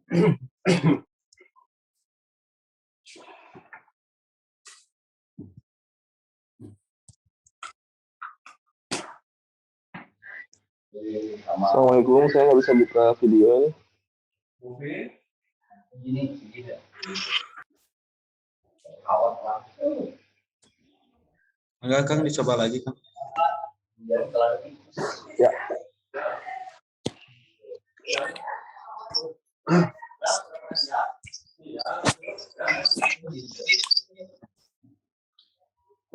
Assalamualaikum, saya nggak bisa buka video ini. Enggak, Kang, dicoba lagi, Kang. Ya.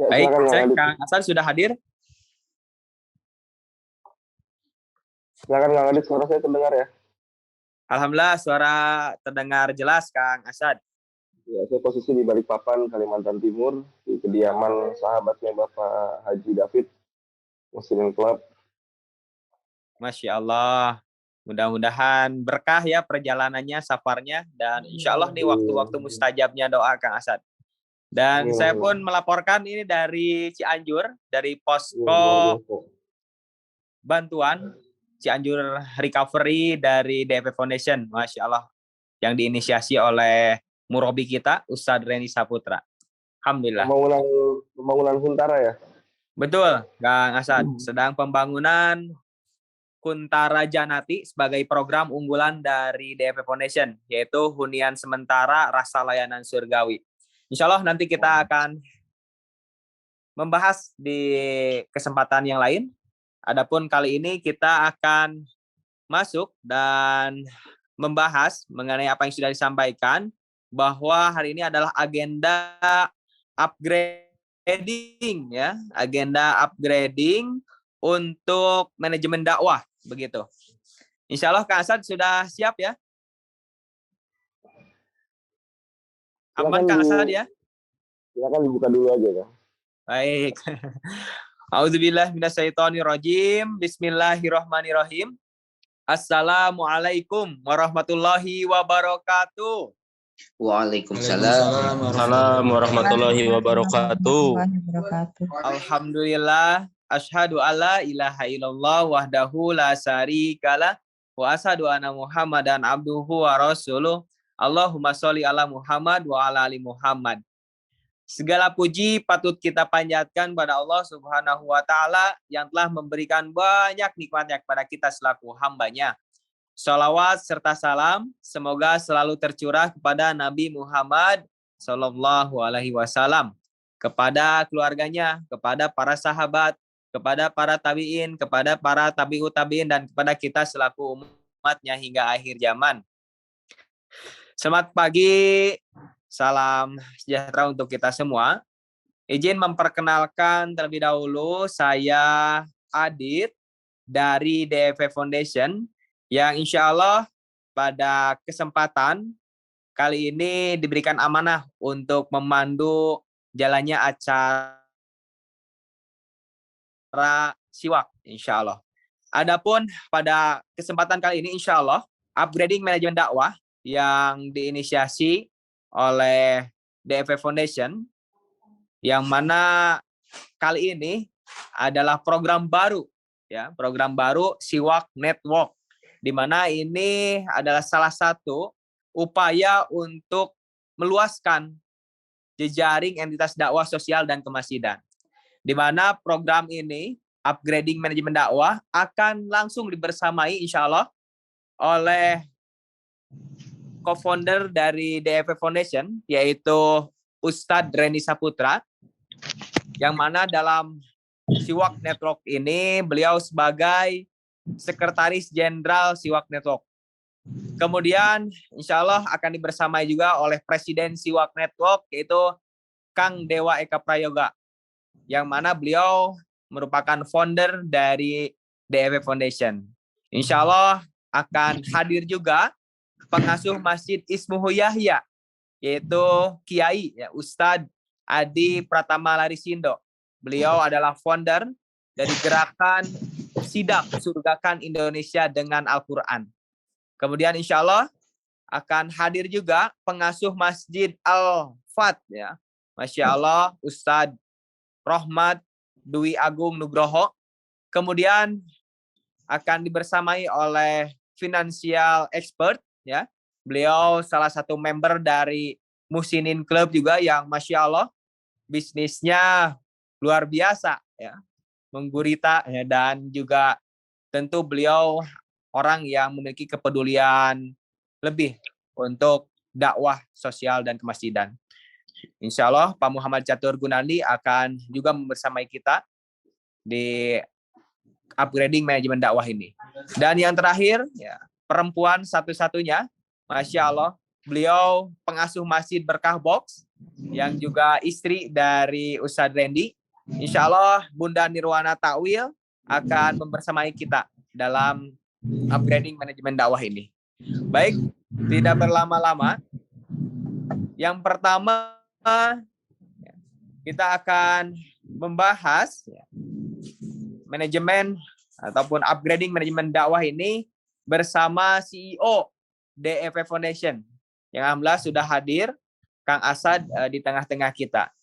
Baik, Kang Hasan sudah hadir? Silakan Kang Adit, suara saya terdengar ya? Alhamdulillah, suara terdengar jelas, Kang Asad. Ya, saya posisi di Balikpapan, Kalimantan Timur, di kediaman sahabatnya Bapak Haji David, Muslim Club. Masya Allah, mudah-mudahan berkah ya perjalanannya, safarnya, dan insya Allah nih waktu-waktu mustajabnya doa, Kang Asad. Dan saya pun melaporkan ini dari Cianjur, dari posko bantuan Cianjur Recovery dari DFP Foundation, Masya Allah, yang diinisiasi oleh Murobi kita, Ustadz Reni Saputra. Alhamdulillah. Pembangunan Huntara ya? Betul, Kang Asad. Sedang pembangunan Huntara Janati sebagai program unggulan dari DFP Foundation, yaitu hunian sementara rasa layanan surgawi. Insya Allah nanti kita akan membahas di kesempatan yang lain. Adapun kali ini kita akan masuk dan membahas mengenai apa yang sudah disampaikan, bahwa hari ini adalah agenda upgrading ya, agenda upgrading untuk manajemen dakwah begitu. Insya Allah Kak Asad sudah siap ya? Aman Kak Asad ya? Silakan dibuka dulu aja, Kang. Baik. A'udzubillah minasyaitonirrajim. Bismillahirrahmanirrahim. Assalamualaikum warahmatullahi wabarakatuh. Waalaikumsalam warahmatullahi wabarakatuh. Alhamdulillah, asyhadu alla ilaha illallah wahdahu la syarikalah wa asyhadu anna Muhammadan abduhu wa rasuluh. Allahumma sholli ala Muhammad wa ala ali Muhammad. Segala puji patut kita panjatkan pada Allah Subhanahu wa taala yang telah memberikan banyak nikmatnya kepada kita selaku hambanya. Shalawat serta salam semoga selalu tercurah kepada Nabi Muhammad Sallallahu Alaihi Wasallam, kepada keluarganya, kepada para sahabat, kepada para tabiin, kepada para tabiut tabiin, dan kepada kita selaku umatnya hingga akhir zaman. Selamat pagi, salam sejahtera untuk kita semua. Izin memperkenalkan terlebih dahulu, saya Adit dari DFP Foundation, yang insya Allah pada kesempatan kali ini diberikan amanah untuk memandu jalannya acara siwak, insya Allah. Adapun pada kesempatan kali ini, insya Allah, upgrading manajemen dakwah yang diinisiasi oleh DFP Foundation, yang mana kali ini adalah program baru, ya, program baru Siwak Network, di mana ini adalah salah satu upaya untuk meluaskan jejaring entitas dakwah sosial dan kemasjidan, di mana program ini upgrading manajemen dakwah akan langsung dibersamai insya Allah oleh co-founder dari DFP Foundation, yaitu Ustadz Reni Saputra, yang mana dalam Siwak Network ini beliau sebagai Sekretaris Jenderal Siwak Network. Kemudian insya Allah akan dibersamai juga oleh Presiden Siwak Network, yaitu Kang Dewa Eka Prayoga, yang mana beliau merupakan founder dari DFP Foundation. Insya Allah akan hadir juga pengasuh Masjid Ismuhu Yahya, yaitu Kiai ya, Ustadz Adi Pratama Larisindo. Beliau adalah founder dari gerakan Sidak Surgakan Indonesia dengan Al-Quran. Kemudian insya Allah akan hadir juga pengasuh Masjid Al-Fat ya, Masya Allah, Ustadz Rohmat Dwi Agung Nugroho. Kemudian akan dibersamai oleh financial expert ya, Beliau salah satu member dari Muhsinin Club juga yang Masya Allah bisnisnya luar biasa ya, menggurita ya, dan juga tentu beliau orang yang memiliki kepedulian lebih untuk dakwah sosial dan kemasjidan. Insya Allah Pak Muhammad Catur Gunandi akan juga bersamai kita di upgrading manajemen dakwah ini. Dan yang terakhir, ya, perempuan satu-satunya, Masya Allah, beliau pengasuh Masjid Berkah Box, yang juga istri dari Ustadz Randy. Insya Allah Bunda Nirwana Takwil akan membersamai kita dalam upgrading manajemen dakwah ini. Baik, tidak berlama-lama. Yang pertama, kita akan membahas manajemen ataupun upgrading manajemen dakwah ini bersama CEO DEV Foundation yang alhamdulillah sudah hadir, Kang Asad di tengah-tengah kita.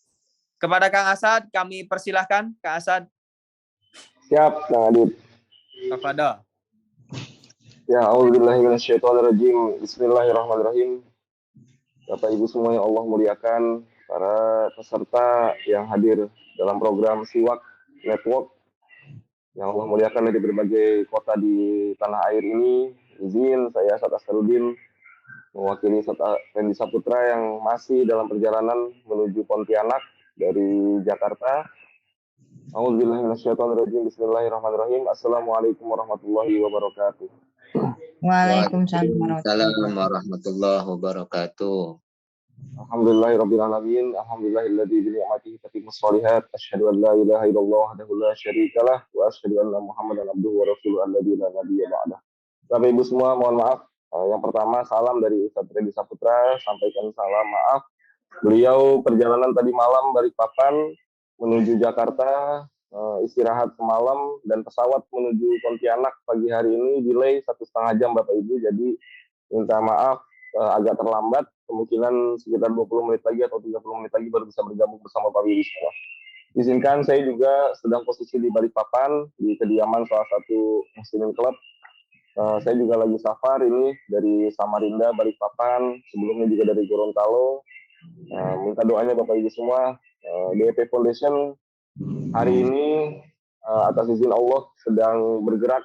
Kepada Kang Asad kami persilahkan, Kang Asad. Siap, Kang Adit. Kepada. Ya, auzubillahi minasyaitonirrajim. Bismillahirrahmanirrahim. Bapak Ibu semua yang Allah muliakan, para peserta yang hadir dalam program Siwak Network yang Allah muliakan dari berbagai kota di tanah air ini, izin saya Asad Askarudin mewakili Fendi Saputra yang masih dalam perjalanan menuju Pontianak dari Jakarta. A'udzubillahi minasyaitonirrajim. Bismillahirrahmanirrahim. Assalamualaikum warahmatullahi wabarakatuh. Waalaikumsalam warahmatullahi wabarakatuh. Alhamdulillahirabbil alamin. Alhamdulillahilladzi bi ni'matihi tatimmus shalihat. Asyhadu an la ilaha illallah wahdahu la syarikalah wa asyhadu anna Muhammadan abduhu wa rasuluhu alladzi la nabiyya ba'dah. Bapak Ibu semua, mohon maaf. Yang pertama, salam dari Ustadz Fendi Saputra. Sampaikan salam maaf. Beliau perjalanan tadi malam Balikpapan menuju Jakarta, istirahat semalam, dan pesawat menuju Pontianak pagi hari ini delay 1,5 jam Bapak Ibu. Jadi minta maaf agak terlambat, kemungkinan sekitar 20 menit lagi atau 30 menit lagi baru bisa bergabung bersama Bapak Ibu semua. Izinkan saya juga sedang posisi di Balikpapan, di kediaman salah satu Muhsinin Club. Saya juga lagi safar ini dari Samarinda, Balikpapan, sebelumnya juga dari Gorontalo. Minta doanya Bapak Ibu semua. DEV Foundation hari ini atas izin Allah sedang bergerak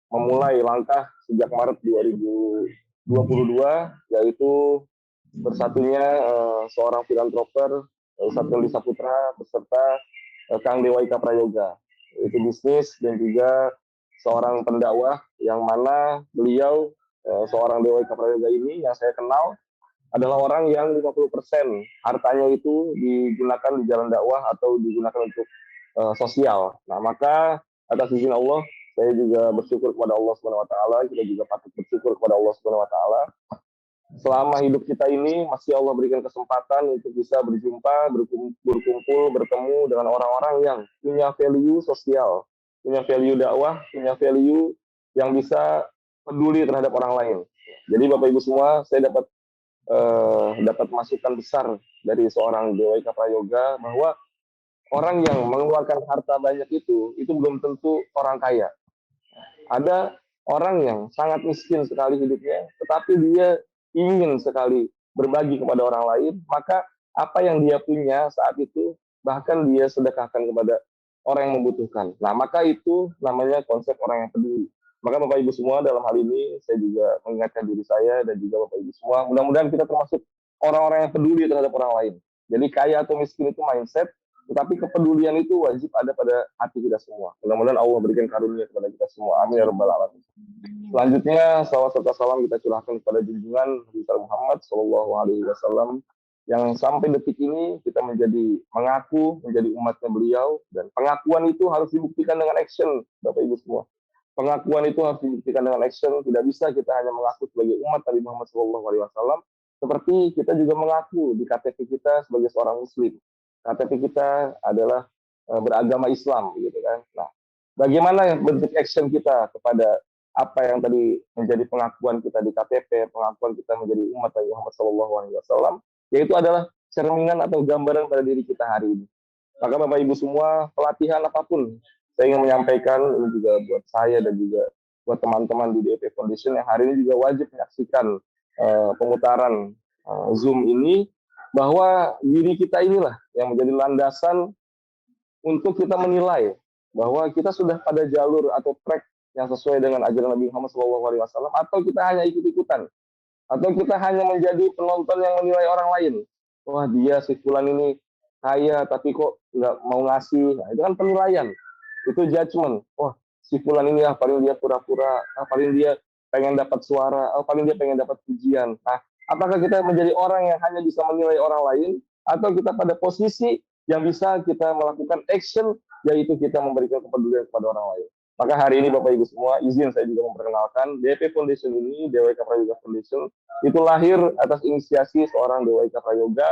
memulai langkah sejak Maret 2022, yaitu bersatunya seorang filantroper Ustadz Fendi Saputra beserta Kang Dewa Ika Prayoga. Itu bisnis dan juga seorang pendakwah yang mana beliau seorang Dewa Ika Prayoga ini yang saya kenal adalah orang yang 50% hartanya itu digunakan di jalan dakwah atau digunakan untuk sosial. Nah, maka atas izin Allah saya juga bersyukur kepada Allah Subhanahu wa taala, kita juga patut bersyukur kepada Allah Subhanahu wa taala. Selama hidup kita ini masih Allah berikan kesempatan untuk bisa berjumpa, berkumpul, bertemu dengan orang-orang yang punya value sosial, punya value dakwah, punya value yang bisa peduli terhadap orang lain. Jadi Bapak Ibu semua, saya dapat masukan besar dari seorang Dewa Ika Prayoga bahwa orang yang mengeluarkan harta banyak itu belum tentu orang kaya. Ada orang yang sangat miskin sekali hidupnya, tetapi dia ingin sekali berbagi kepada orang lain, maka apa yang dia punya saat itu bahkan dia sedekahkan kepada orang yang membutuhkan. Nah, maka itu namanya konsep orang yang peduli. Maka Bapak Ibu semua, dalam hal ini saya juga mengingatkan diri saya dan juga Bapak Ibu semua, mudah-mudahan kita termasuk orang-orang yang peduli terhadap orang lain. Jadi kaya atau miskin itu mindset, tetapi kepedulian itu wajib ada pada hati kita semua. Mudah-mudahan Allah berikan karunia kepada kita semua. Amin ya rabbal alamin. Selanjutnya, salawat serta salam kita curahkan kepada junjungan Nabi Muhammad SAW yang sampai detik ini kita mengaku menjadi umatnya beliau, dan pengakuan itu harus dibuktikan dengan action, Bapak Ibu semua. Pengakuan itu harus dibuktikan dengan action. Tidak bisa kita hanya mengaku sebagai umat Nabi Muhammad SAW, seperti kita juga mengaku di KTP kita sebagai seorang Muslim. KTP kita adalah beragama Islam, gitu kan. Nah, bagaimana bentuk action kita kepada apa yang tadi menjadi pengakuan kita di KTP, pengakuan kita menjadi umat Nabi Muhammad SAW, yaitu adalah cerminan atau gambaran pada diri kita hari ini. Maka Bapak Ibu semua, pelatihan apapun, saya ingin menyampaikan ini juga buat saya dan juga buat teman-teman di DEV Foundation yang hari ini juga wajib menyaksikan pemutaran Zoom ini, bahwa diri kita inilah yang menjadi landasan untuk kita menilai bahwa kita sudah pada jalur atau track yang sesuai dengan ajaran Nabi Muhammad SAW, atau kita hanya ikut-ikutan, atau kita hanya menjadi penonton yang menilai orang lain. Wah, dia si fulan ini kaya tapi kok nggak mau ngasih. Nah, itu kan penilaian, itu judgement. Wah, si fulan ini paling dia pura-pura, paling dia pengen dapat suara, paling dia pengen dapat pujian. Nah, apakah kita menjadi orang yang hanya bisa menilai orang lain, atau kita pada posisi yang bisa kita melakukan action, yaitu kita memberikan kepedulian kepada orang lain. Maka hari ini Bapak Ibu semua, izin saya juga memperkenalkan DP Foundation ini, DWK Prayoga Foundation, itu lahir atas inisiasi seorang DWK Prayoga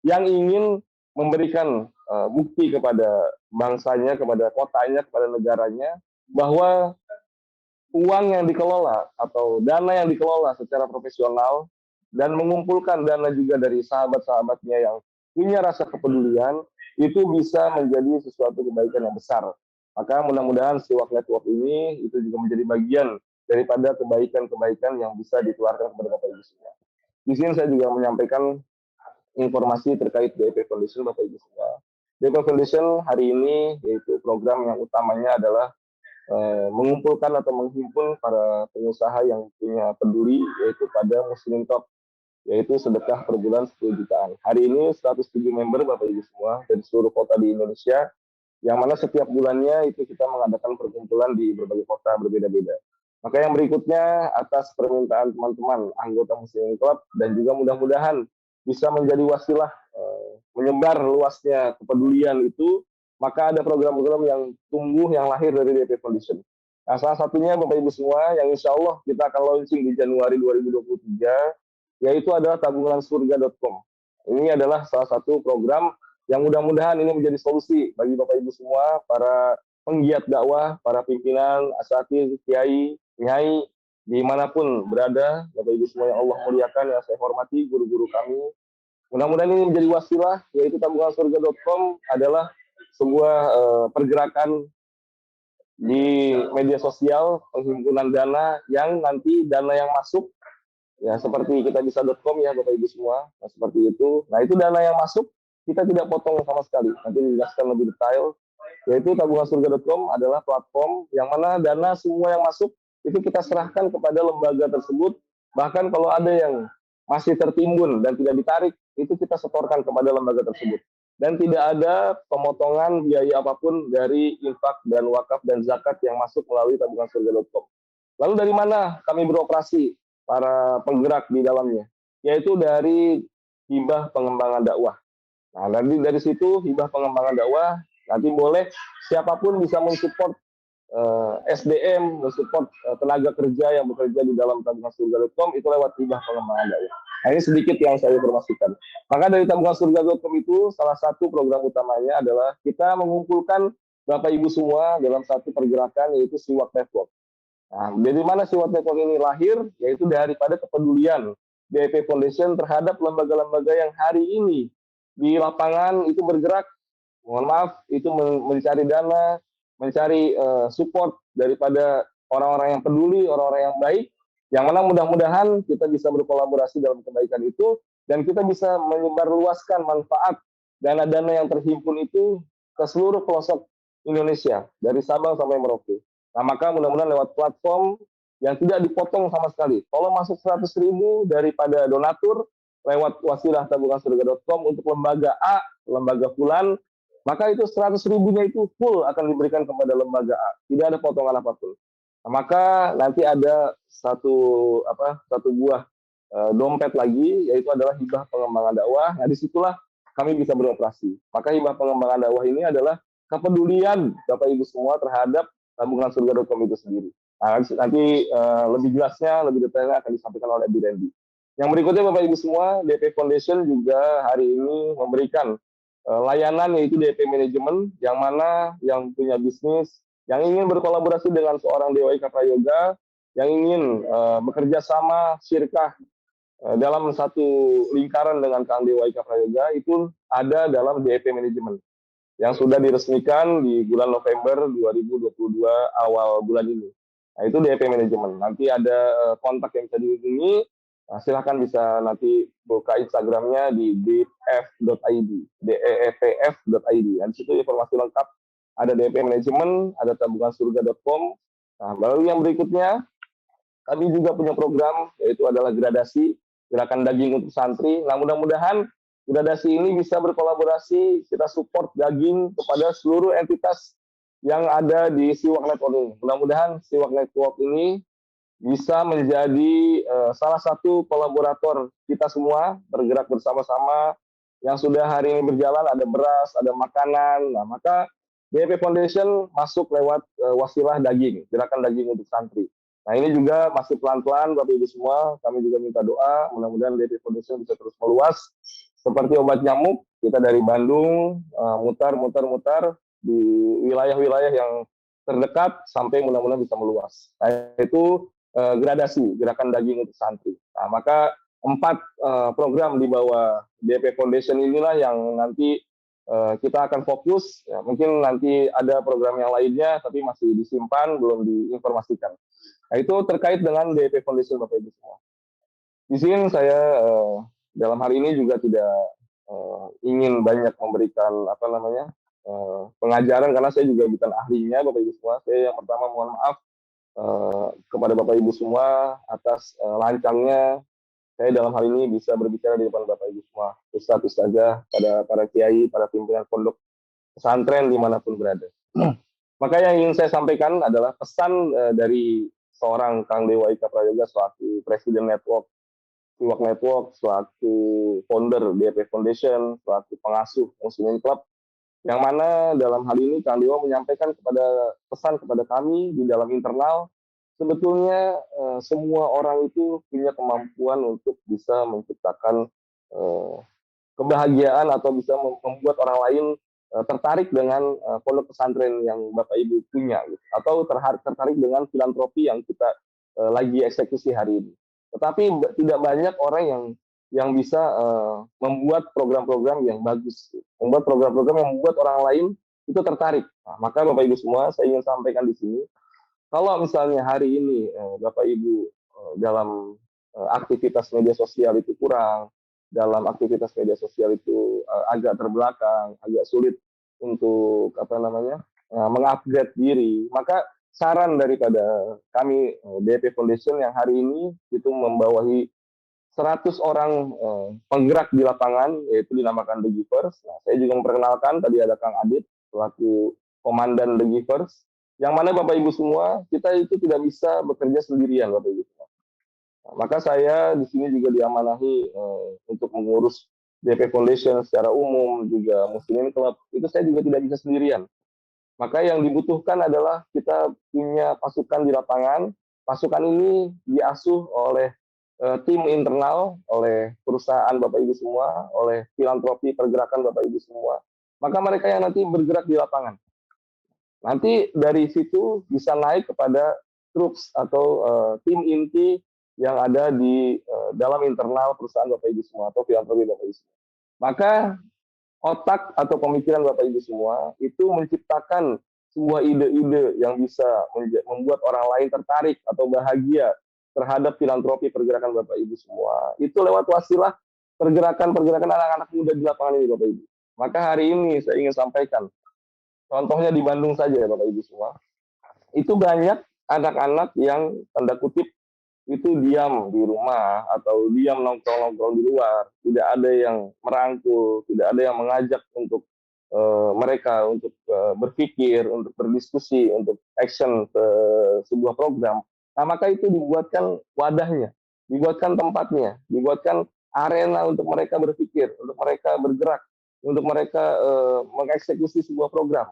yang ingin memberikan bukti kepada bangsanya, kepada kotanya, kepada negaranya, bahwa uang yang dikelola atau dana yang dikelola secara profesional dan mengumpulkan dana juga dari sahabat-sahabatnya yang punya rasa kepedulian, itu bisa menjadi sesuatu kebaikan yang besar. Maka mudah-mudahan Siwak Network ini itu juga menjadi bagian daripada kebaikan-kebaikan yang bisa dikeluarkan kepada Bapak Ibu semua. Di sini saya juga menyampaikan informasi terkait DP Foundation Bapak Ibu semua. DP Foundation hari ini yaitu program yang utamanya adalah mengumpulkan atau menghimpun para pengusaha yang punya peduli, yaitu pada Muslim Top, yaitu sedekah per bulan 10 jutaan. Hari ini 107 member Bapak Ibu semua dari seluruh kota di Indonesia, yang mana setiap bulannya itu kita mengadakan perkumpulan di berbagai kota berbeda-beda. Maka yang berikutnya atas permintaan teman-teman anggota Muslim Club, dan juga mudah-mudahan bisa menjadi wasilah menyebar luasnya kepedulian itu, maka ada program-program yang tumbuh yang lahir dari DP Foundation. Nah, salah satunya Bapak Ibu semua yang insya Allah kita akan launching di Januari 2023, yaitu adalah tabungansurga.com. Ini adalah salah satu program yang mudah-mudahan ini menjadi solusi bagi Bapak Ibu semua, para penggiat dakwah, para pimpinan, asatidz, kiai, nyai, dimanapun berada, Bapak Ibu semua yang Allah muliakan, yang saya hormati, guru-guru kami. Mudah-mudahan ini menjadi wasilah, yaitu tabungansurga.com adalah sebuah pergerakan di media sosial, penghimpunan dana yang nanti dana yang masuk, ya seperti kitabisa.com ya Bapak Ibu semua, nah, seperti itu. Nah, itu dana yang masuk, kita tidak potong sama sekali. Nanti dijelaskan lebih detail, yaitu tabungansurga.com adalah platform yang mana dana semua yang masuk, itu kita serahkan kepada lembaga tersebut. Bahkan kalau ada yang masih tertimbun dan tidak ditarik, itu kita setorkan kepada lembaga tersebut. Dan tidak ada pemotongan biaya apapun dari infak dan wakaf dan zakat yang masuk melalui tabungansurga.com. Lalu dari mana kami beroperasi para penggerak di dalamnya? Yaitu dari hibah pengembangan dakwah. Nah, dari situ hibah pengembangan dakwah, nanti boleh siapapun bisa mensupport SDM, mensupport tenaga kerja yang bekerja di dalam tabungansurga.com itu lewat hibah pengembangan dakwah. Nah, ini sedikit yang saya informasikan. Maka dari tabungansurga.com itu salah satu program utamanya adalah kita mengumpulkan Bapak Ibu semua dalam satu pergerakan, yaitu Siwak Network. Nah, dari mana Siwak Network ini lahir? Yaitu daripada kepedulian DP Foundation terhadap lembaga-lembaga yang hari ini di lapangan itu bergerak, mohon maaf, itu mencari dana, mencari support daripada orang-orang yang peduli, orang-orang yang baik, yang mana mudah-mudahan kita bisa berkolaborasi dalam kebaikan itu, dan kita bisa menyebarluaskan manfaat dana-dana yang terhimpun itu ke seluruh pelosok Indonesia, dari Sabang sampai Merauke. Nah, maka mudah-mudahan lewat platform yang tidak dipotong sama sekali. Kalau masuk 100.000 daripada donatur, lewat wasilah tabungansurga.com untuk lembaga A, lembaga fulan, maka itu 100.000-nya itu full akan diberikan kepada lembaga A, tidak ada potongan apapun. Nah, maka nanti ada satu buah dompet lagi, yaitu adalah hibah pengembangan dakwah. Nah, disitulah kami bisa beroperasi. Maka hibah pengembangan dakwah ini adalah kepedulian Bapak Ibu semua terhadap tabungansurga.com itu sendiri. Nah, nanti lebih jelasnya, lebih detailnya akan disampaikan oleh Abi Randy. Yang berikutnya Bapak Ibu semua, DP Foundation juga hari ini memberikan layanan, yaitu DP Manajemen, yang mana yang punya bisnis, yang ingin berkolaborasi dengan seorang DWK Prayoga, yang ingin bekerja sama syirkah dalam satu lingkaran dengan Kang DWK Prayoga, itu ada dalam DP Manajemen yang sudah diresmikan di bulan November 2022 awal bulan ini. Nah, itu DP Manajemen. Nanti ada kontak yang bisa dihubungi Nah, silahkan bisa nanti buka Instagramnya di deef.id, deef.id. Dan di situ informasi lengkap, ada DP Manajemen, ada tabungansurga.com. Nah, lalu yang berikutnya, kami juga punya program, yaitu adalah gradasi, gerakan daging untuk santri. Nah, mudah-mudahan gradasi ini bisa berkolaborasi, kita support daging kepada seluruh entitas yang ada di Siwak Network ini. Mudah-mudahan Siwak Network ini bisa menjadi salah satu kolaborator kita semua, bergerak bersama-sama. Yang sudah hari ini berjalan, ada beras, ada makanan. Nah, maka DP Foundation masuk lewat wasilah daging, gerakan daging untuk santri. Nah, ini juga masih pelan-pelan Bapak Ibu semua, kami juga minta doa, mudah-mudahan DP Foundation bisa terus meluas. Seperti obat nyamuk, kita dari Bandung mutar di wilayah-wilayah yang terdekat sampai mudah-mudahan bisa meluas. Nah, itu gradasi, gerakan daging untuk santri. Nah, maka 4 program di bawah DP Foundation inilah yang nanti kita akan fokus. Ya, mungkin nanti ada program yang lainnya, tapi masih disimpan, belum diinformasikan. Nah, itu terkait dengan DP Foundation Bapak Ibu semua. Di sini saya dalam hari ini juga tidak ingin banyak memberikan pengajaran, karena saya juga bukan ahlinya Bapak Ibu semua. Saya yang pertama mohon maaf kepada Bapak Ibu semua atas lancangnya saya dalam hal ini bisa berbicara di depan Bapak Ibu semua, Ustadz, Ustazah, pada para kiai, para pimpinan pondok pesantren dimanapun berada. Maka yang ingin saya sampaikan adalah pesan dari seorang Kang Dewa Ika Prayoga selaku Presiden Network, Siwak Network, selaku founder DP Foundation, selaku pengasuh Muslimin Club, yang mana dalam hal ini Kang Dewa menyampaikan pesan kepada kami di dalam internal, sebetulnya semua orang itu punya kemampuan untuk bisa menciptakan kebahagiaan atau bisa membuat orang lain tertarik dengan pondok pesantren yang Bapak Ibu punya, gitu. Atau tertarik dengan filantropi yang kita lagi eksekusi hari ini. Tetapi tidak banyak orang yang bisa membuat program-program yang bagus, membuat program-program yang membuat orang lain itu tertarik. Nah, maka Bapak Ibu semua, saya ingin sampaikan di sini, kalau misalnya hari ini Bapak Ibu dalam aktivitas media sosial itu kurang, dalam aktivitas media sosial itu agak terbelakang, agak sulit untuk mengupgrade diri, maka saran daripada kami DP Foundation yang hari ini itu membawahi 100 orang penggerak di lapangan, yaitu dinamakan The Givers. Nah, saya juga memperkenalkan, tadi ada Kang Adit, selaku Komandan The Givers, yang mana Bapak Ibu semua, kita itu tidak bisa bekerja sendirian, Bapak Ibu semua. Nah, maka saya di sini juga diamanahi untuk mengurus DP Foundation secara umum, juga Muslimin Club, itu saya juga tidak bisa sendirian. Maka yang dibutuhkan adalah kita punya pasukan di lapangan. Pasukan ini diasuh oleh tim internal, oleh perusahaan Bapak Ibu semua, oleh filantropi pergerakan Bapak Ibu semua. Maka mereka yang nanti bergerak di lapangan. Nanti dari situ bisa naik kepada troops atau tim inti yang ada di dalam internal perusahaan Bapak Ibu semua atau filantropi Bapak Ibu semua. Maka otak atau pemikiran Bapak Ibu semua itu menciptakan sebuah ide-ide yang bisa membuat orang lain tertarik atau bahagia terhadap filantropi pergerakan Bapak Ibu semua. Itu lewat wasilah pergerakan anak-anak muda di lapangan ini Bapak Ibu. Maka hari ini saya ingin sampaikan, contohnya di Bandung saja ya Bapak Ibu semua, itu banyak anak-anak yang tanda kutip itu diam di rumah atau diam nongkrong-nongkrong di luar, tidak ada yang merangkul, tidak ada yang mengajak untuk mereka untuk berpikir, untuk berdiskusi, untuk action ke sebuah program. Nah, maka itu dibuatkan wadahnya, dibuatkan tempatnya, dibuatkan arena untuk mereka berpikir, untuk mereka bergerak, untuk mereka mengeksekusi sebuah program.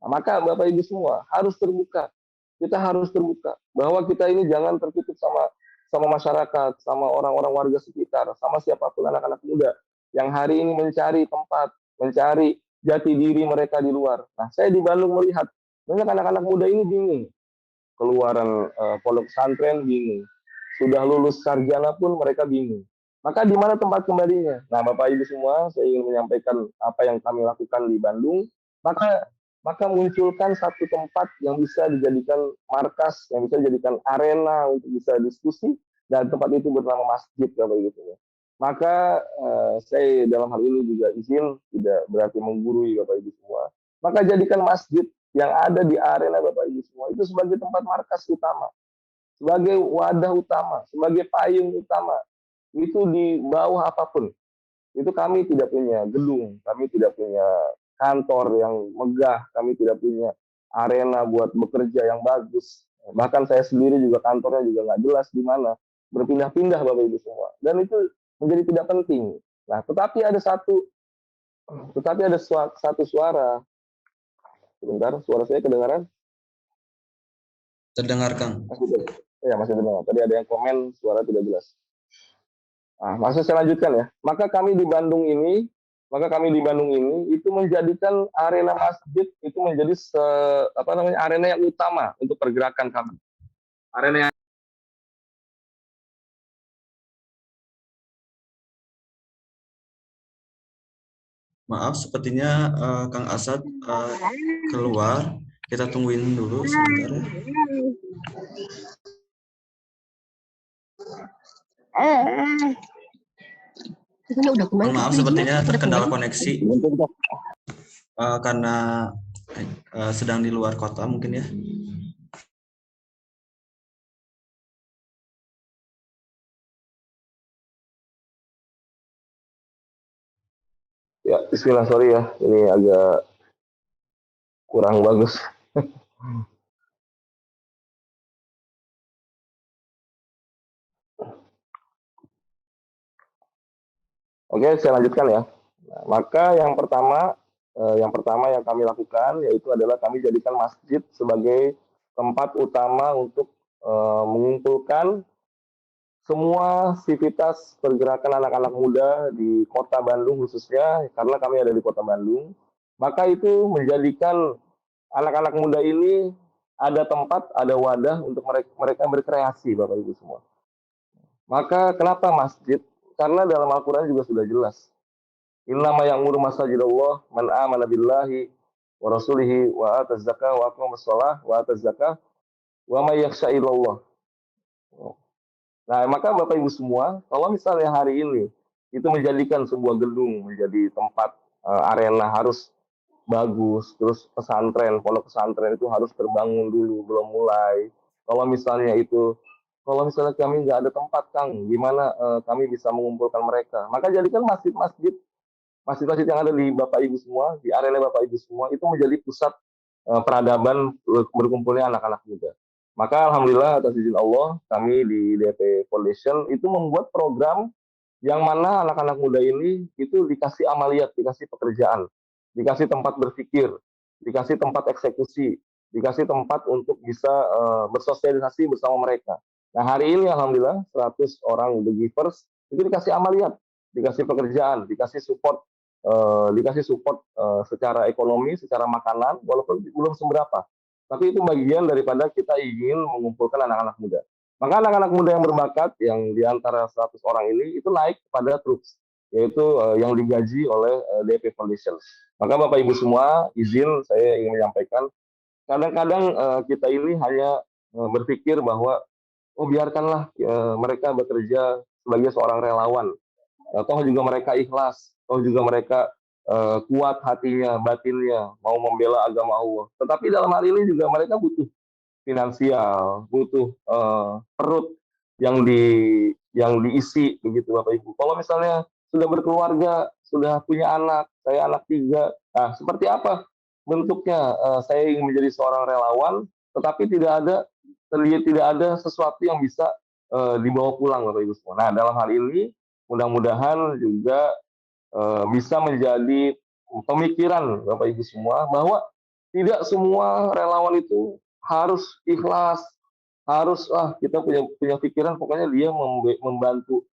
Nah, maka Bapak Ibu semua harus terbuka. Kita harus terbuka bahwa kita ini jangan tertutup sama masyarakat, sama orang-orang warga sekitar, sama siapapun anak-anak muda yang hari ini mencari tempat, mencari jati diri mereka di luar. Nah, saya di Bandung melihat banyak anak-anak muda ini bingung, keluaran pondok pesantren bingung, sudah lulus sarjana pun mereka bingung. Maka di mana tempat kembalinya? Nah, Bapak Ibu semua, saya ingin menyampaikan apa yang kami lakukan di Bandung. Maka munculkan satu tempat yang bisa dijadikan markas, yang bisa dijadikan arena untuk bisa diskusi, dan tempat itu bernama masjid Bapak Ibu semua. Maka saya dalam hal ini juga izin tidak berarti menggurui Bapak Ibu semua. Maka jadikan masjid yang ada di arena Bapak Ibu semua itu sebagai tempat markas utama, sebagai wadah utama, sebagai payung utama. Itu di bawah apapun. Itu kami tidak punya gedung, kami tidak punya kantor yang megah, kami tidak punya arena buat bekerja yang bagus. Bahkan saya sendiri juga kantornya juga nggak jelas di mana, berpindah-pindah Bapak Ibu semua. Dan itu menjadi tidak penting. Nah, tetapi ada satu suara. Sebentar, suara saya kedengaran? Terdengarkan. Masih terdengar. Tadi ada yang komen suara tidak jelas. Nah, masih saya lanjutkan ya. Maka kami di Bandung ini itu menjadikan arena masjid itu menjadi arena yang utama untuk pergerakan kami. Arena yang Maaf, sepertinya Kang Asad keluar. Kita tungguin dulu sebentar ya. Mohon maaf, sepertinya terkendala koneksi karena sedang di luar kota mungkin ya. Ya, bismillah, sorry ya, ini agak kurang bagus. Oke, saya lanjutkan ya. Nah, maka yang pertama yang kami lakukan yaitu adalah kami jadikan masjid sebagai tempat utama untuk mengumpulkan semua sivitas pergerakan anak-anak muda di kota Bandung khususnya, karena kami ada di kota Bandung. Maka itu menjadikan anak-anak muda ini ada tempat, ada wadah untuk mereka berkreasi, Bapak Ibu semua. Maka kenapa masjid? Karena dalam Al-Quran juga sudah jelas. Innama ya'muru masajidallah man amana billahi wa rasulihi wa ataz zakah wa aqamas shalah wa ataz zakah wa may yakhshaillallah. Nah, maka Bapak Ibu semua, kalau misalnya hari ini itu menjadikan sebuah gedung menjadi tempat arena harus bagus, terus pondok pesantren itu harus terbangun dulu, belum mulai. Kalau misalnya kami nggak ada tempat, Kang, gimana kami bisa mengumpulkan mereka? Maka jadikan masjid-masjid yang ada di Bapak Ibu semua, di arena Bapak Ibu semua, itu menjadi pusat peradaban berkumpulnya anak-anak muda. Maka alhamdulillah atas izin Allah, kami di DP Foundation itu membuat program yang mana anak-anak muda ini itu dikasih amaliyat, dikasih pekerjaan, dikasih tempat berpikir, dikasih tempat eksekusi, dikasih tempat untuk bisa bersosialisasi bersama mereka. Nah, hari ini alhamdulillah 100 orang The Givers itu dikasih amaliyat, dikasih pekerjaan, dikasih support secara ekonomi, secara makanan, walaupun belum seberapa. Tapi itu bagian daripada kita ingin mengumpulkan anak-anak muda. Maka anak-anak muda yang berbakat, yang di antara 100 orang ini, itu naik pada troops, yaitu yang digaji oleh DP Foundation. Maka Bapak Ibu semua, izin saya ingin menyampaikan, kadang-kadang kita ini hanya berpikir bahwa, oh biarkanlah mereka bekerja sebagai seorang relawan. Toh juga mereka ikhlas, toh juga mereka kuat hatinya, batinnya, mau membela agama Allah. Tetapi dalam hal ini juga mereka butuh finansial, butuh perut yang diisi begitu Bapak Ibu. Kalau misalnya sudah berkeluarga, sudah punya anak, saya anak 3, nah seperti apa bentuknya? Saya ingin menjadi seorang relawan, tetapi tidak ada sesuatu yang bisa dibawa pulang Bapak Ibu semua. Nah, dalam hal ini mudah-mudahan juga bisa menjadi pemikiran Bapak Ibu semua bahwa tidak semua relawan itu harus ikhlas, harus kita punya pikiran pokoknya dia membantu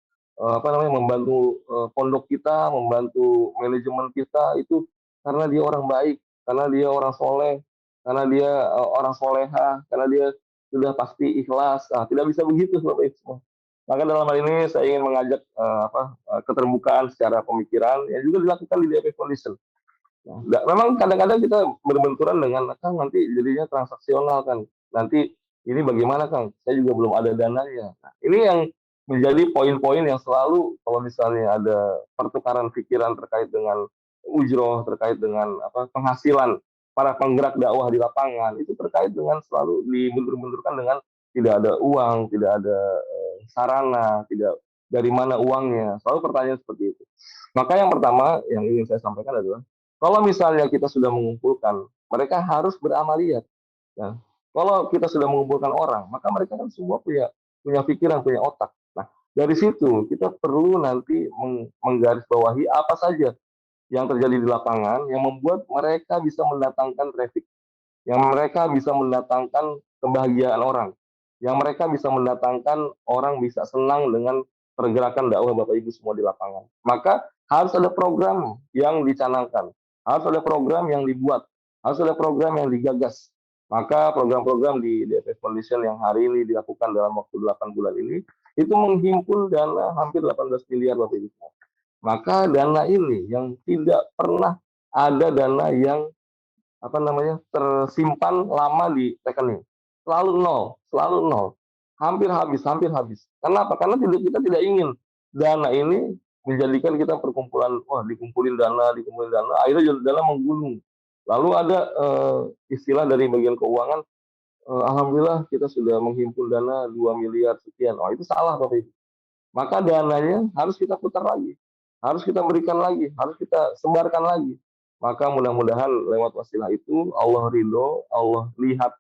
membantu pondok kita, membantu manajemen kita itu karena dia orang baik, karena dia orang soleh, karena dia orang soleha, karena dia sudah pasti ikhlas. Tidak bisa begitu Bapak Ibu semua. Maka dalam hal ini saya ingin mengajak keterbukaan secara pemikiran yang juga dilakukan di DP Foundation. Nah, memang kadang-kadang kita berbenturan dengan Kang, nanti jadinya transaksional kan. Nanti ini bagaimana Kang? Saya juga belum ada dananya. Nah, ini yang menjadi poin-poin yang selalu kalau misalnya ada pertukaran pikiran terkait dengan ujroh, terkait dengan penghasilan para penggerak dakwah di lapangan, itu terkait dengan selalu dibentur-benturkan dengan tidak ada uang, tidak ada sarana, tidak dari mana uangnya. Selalu pertanyaan seperti itu. Maka yang pertama yang ingin saya sampaikan adalah kalau misalnya kita sudah mengumpulkan, mereka harus beramaliat. Nah, kalau kita sudah mengumpulkan orang, maka mereka kan semua punya pikiran, punya otak. Nah, dari situ kita perlu nanti menggarisbawahi apa saja yang terjadi di lapangan yang membuat mereka bisa mendatangkan traffic, yang mereka bisa mendatangkan kebahagiaan orang, yang mereka bisa mendatangkan orang bisa senang dengan pergerakan dakwah Bapak Ibu semua di lapangan. Maka harus ada program yang dicanangkan, harus ada program yang dibuat, harus ada program yang digagas. Maka program-program di DFF Foundation yang hari ini dilakukan dalam waktu 8 bulan ini, itu menghimpun dana hampir 18 miliar Bapak Ibu. Maka dana ini yang tidak pernah ada dana yang tersimpan lama di rekening. Selalu nol. Hampir habis. Kenapa? Karena kita tidak ingin dana ini menjadikan kita perkumpulan, dikumpulin dana, akhirnya dana menggunung. Lalu ada istilah dari bagian keuangan, alhamdulillah kita sudah menghimpun dana 2 miliar sekian. Itu salah Bapak Ibu. Maka dananya harus kita putar lagi, harus kita berikan lagi, harus kita sebarkan lagi. Maka mudah-mudahan lewat wasilah itu Allah ridho, Allah lihat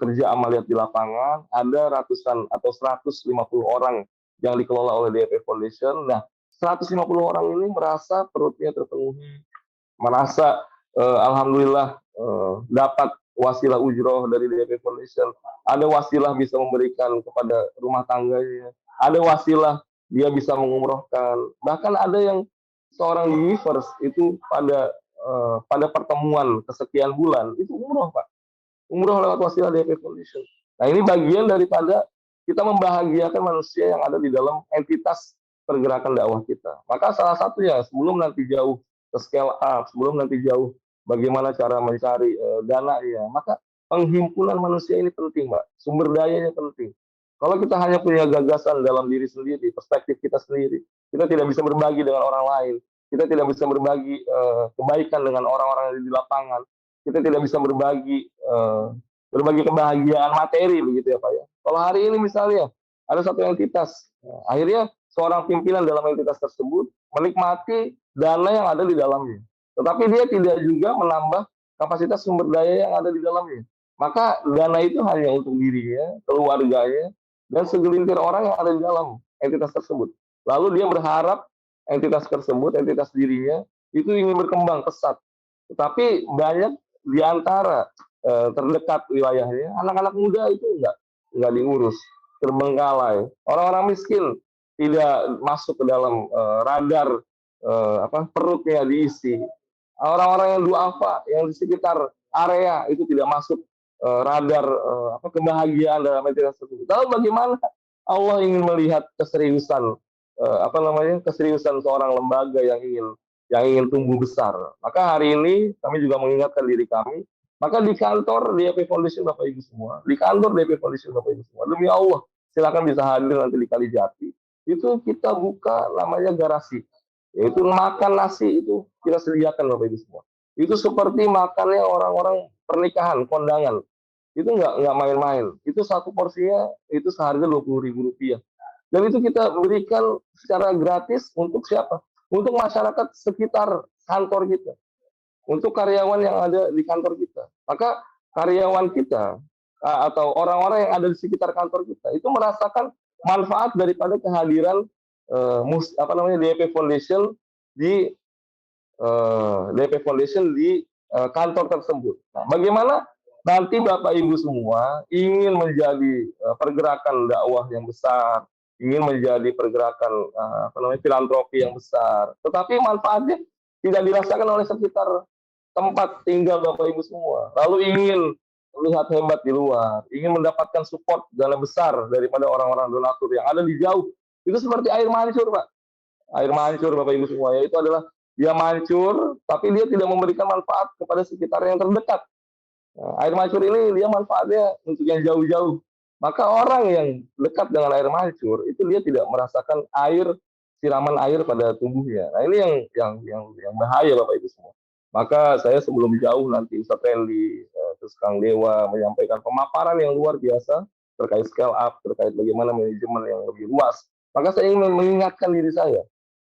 kerja amaliat di lapangan, ada ratusan atau 150 orang yang dikelola oleh DFF Foundation. Nah, 150 orang ini merasa perutnya terpenuhi, merasa alhamdulillah dapat wasilah ujroh dari DFF Foundation, ada wasilah bisa memberikan kepada rumah tangganya, ada wasilah dia bisa mengumrohkan, bahkan ada yang seorang givers itu pada pertemuan kesekian bulan itu umroh Pak, umroh lewat wasilah DFF Foundation. Nah ini bagian daripada kita membahagiakan manusia yang ada di dalam entitas pergerakan dakwah kita. Maka salah satunya sebelum nanti jauh ke scale up, sebelum nanti jauh bagaimana cara mencari dana ya, maka penghimpunan manusia ini penting Mbak, sumber dayanya penting. Kalau kita hanya punya gagasan dalam diri sendiri, perspektif kita sendiri, kita tidak bisa berbagi dengan orang lain, kita tidak bisa berbagi kebaikan dengan orang-orang yang di lapangan, kita tidak bisa berbagi kebahagiaan materi begitu ya Pak ya. Kalau hari ini misalnya ada satu entitas, akhirnya seorang pimpinan dalam entitas tersebut menikmati dana yang ada di dalamnya, tetapi dia tidak juga menambah kapasitas sumber daya yang ada di dalamnya. Maka dana itu hanya untuk dirinya, keluarganya, dan segelintir orang yang ada di dalam entitas tersebut. Lalu dia berharap entitas tersebut, entitas dirinya, itu ingin berkembang pesat. Tetapi banyak di antara terdekat wilayahnya, anak-anak muda itu nggak diurus, terbengkalai. Orang-orang miskin tidak masuk ke dalam radar perutnya diisi. Orang-orang yang duafa yang di sekitar area itu tidak masuk radar kebahagiaan dalam entitas tersebut. Lalu bagaimana Allah ingin melihat keseriusan keseriusan seorang lembaga yang ingin tumbuh besar. Maka hari ini kami juga mengingatkan diri kami, maka di kantor DFF Foundation Bapak Ibu semua, di kantor DFF Foundation Bapak Ibu semua, demi Allah silakan bisa hadir nanti di Kalijati. Itu kita buka namanya garasi, yaitu makan nasi itu kita sediakan Bapak Ibu semua. Itu seperti makannya orang-orang pernikahan, kondangan. Itu nggak main-main. Itu satu porsinya itu seharga Rp20.000. Dan itu kita berikan secara gratis untuk siapa? Untuk masyarakat sekitar kantor kita. Untuk karyawan yang ada di kantor kita. Maka karyawan kita atau orang-orang yang ada di sekitar kantor kita itu merasakan manfaat daripada kehadiran DFF Foundation di kantor tersebut. Nah, bagaimana nanti Bapak Ibu semua ingin menjadi pergerakan dakwah yang besar, ingin menjadi pergerakan filantropi yang besar, tetapi manfaatnya tidak dirasakan oleh sekitar tempat tinggal Bapak Ibu semua. Lalu ingin melihat hebat di luar, ingin mendapatkan support dana besar daripada orang-orang donatur yang ada di jauh. Itu seperti air mancur, Pak. Air mancur Bapak Ibu semua, yaitu adalah dia mancur, tapi dia tidak memberikan manfaat kepada sekitar yang terdekat. Nah, air mancur ini dia manfaatnya untuk yang jauh-jauh. Maka orang yang dekat dengan air mancur itu dia tidak merasakan siraman air pada tubuhnya. Nah, ini yang bahaya Bapak Ibu semua. Maka saya sebelum jauh nanti Ustaz Randy, terus Kang Dewa menyampaikan pemaparan yang luar biasa terkait scale up, terkait bagaimana manajemen yang lebih luas. Maka saya ingin mengingatkan diri saya.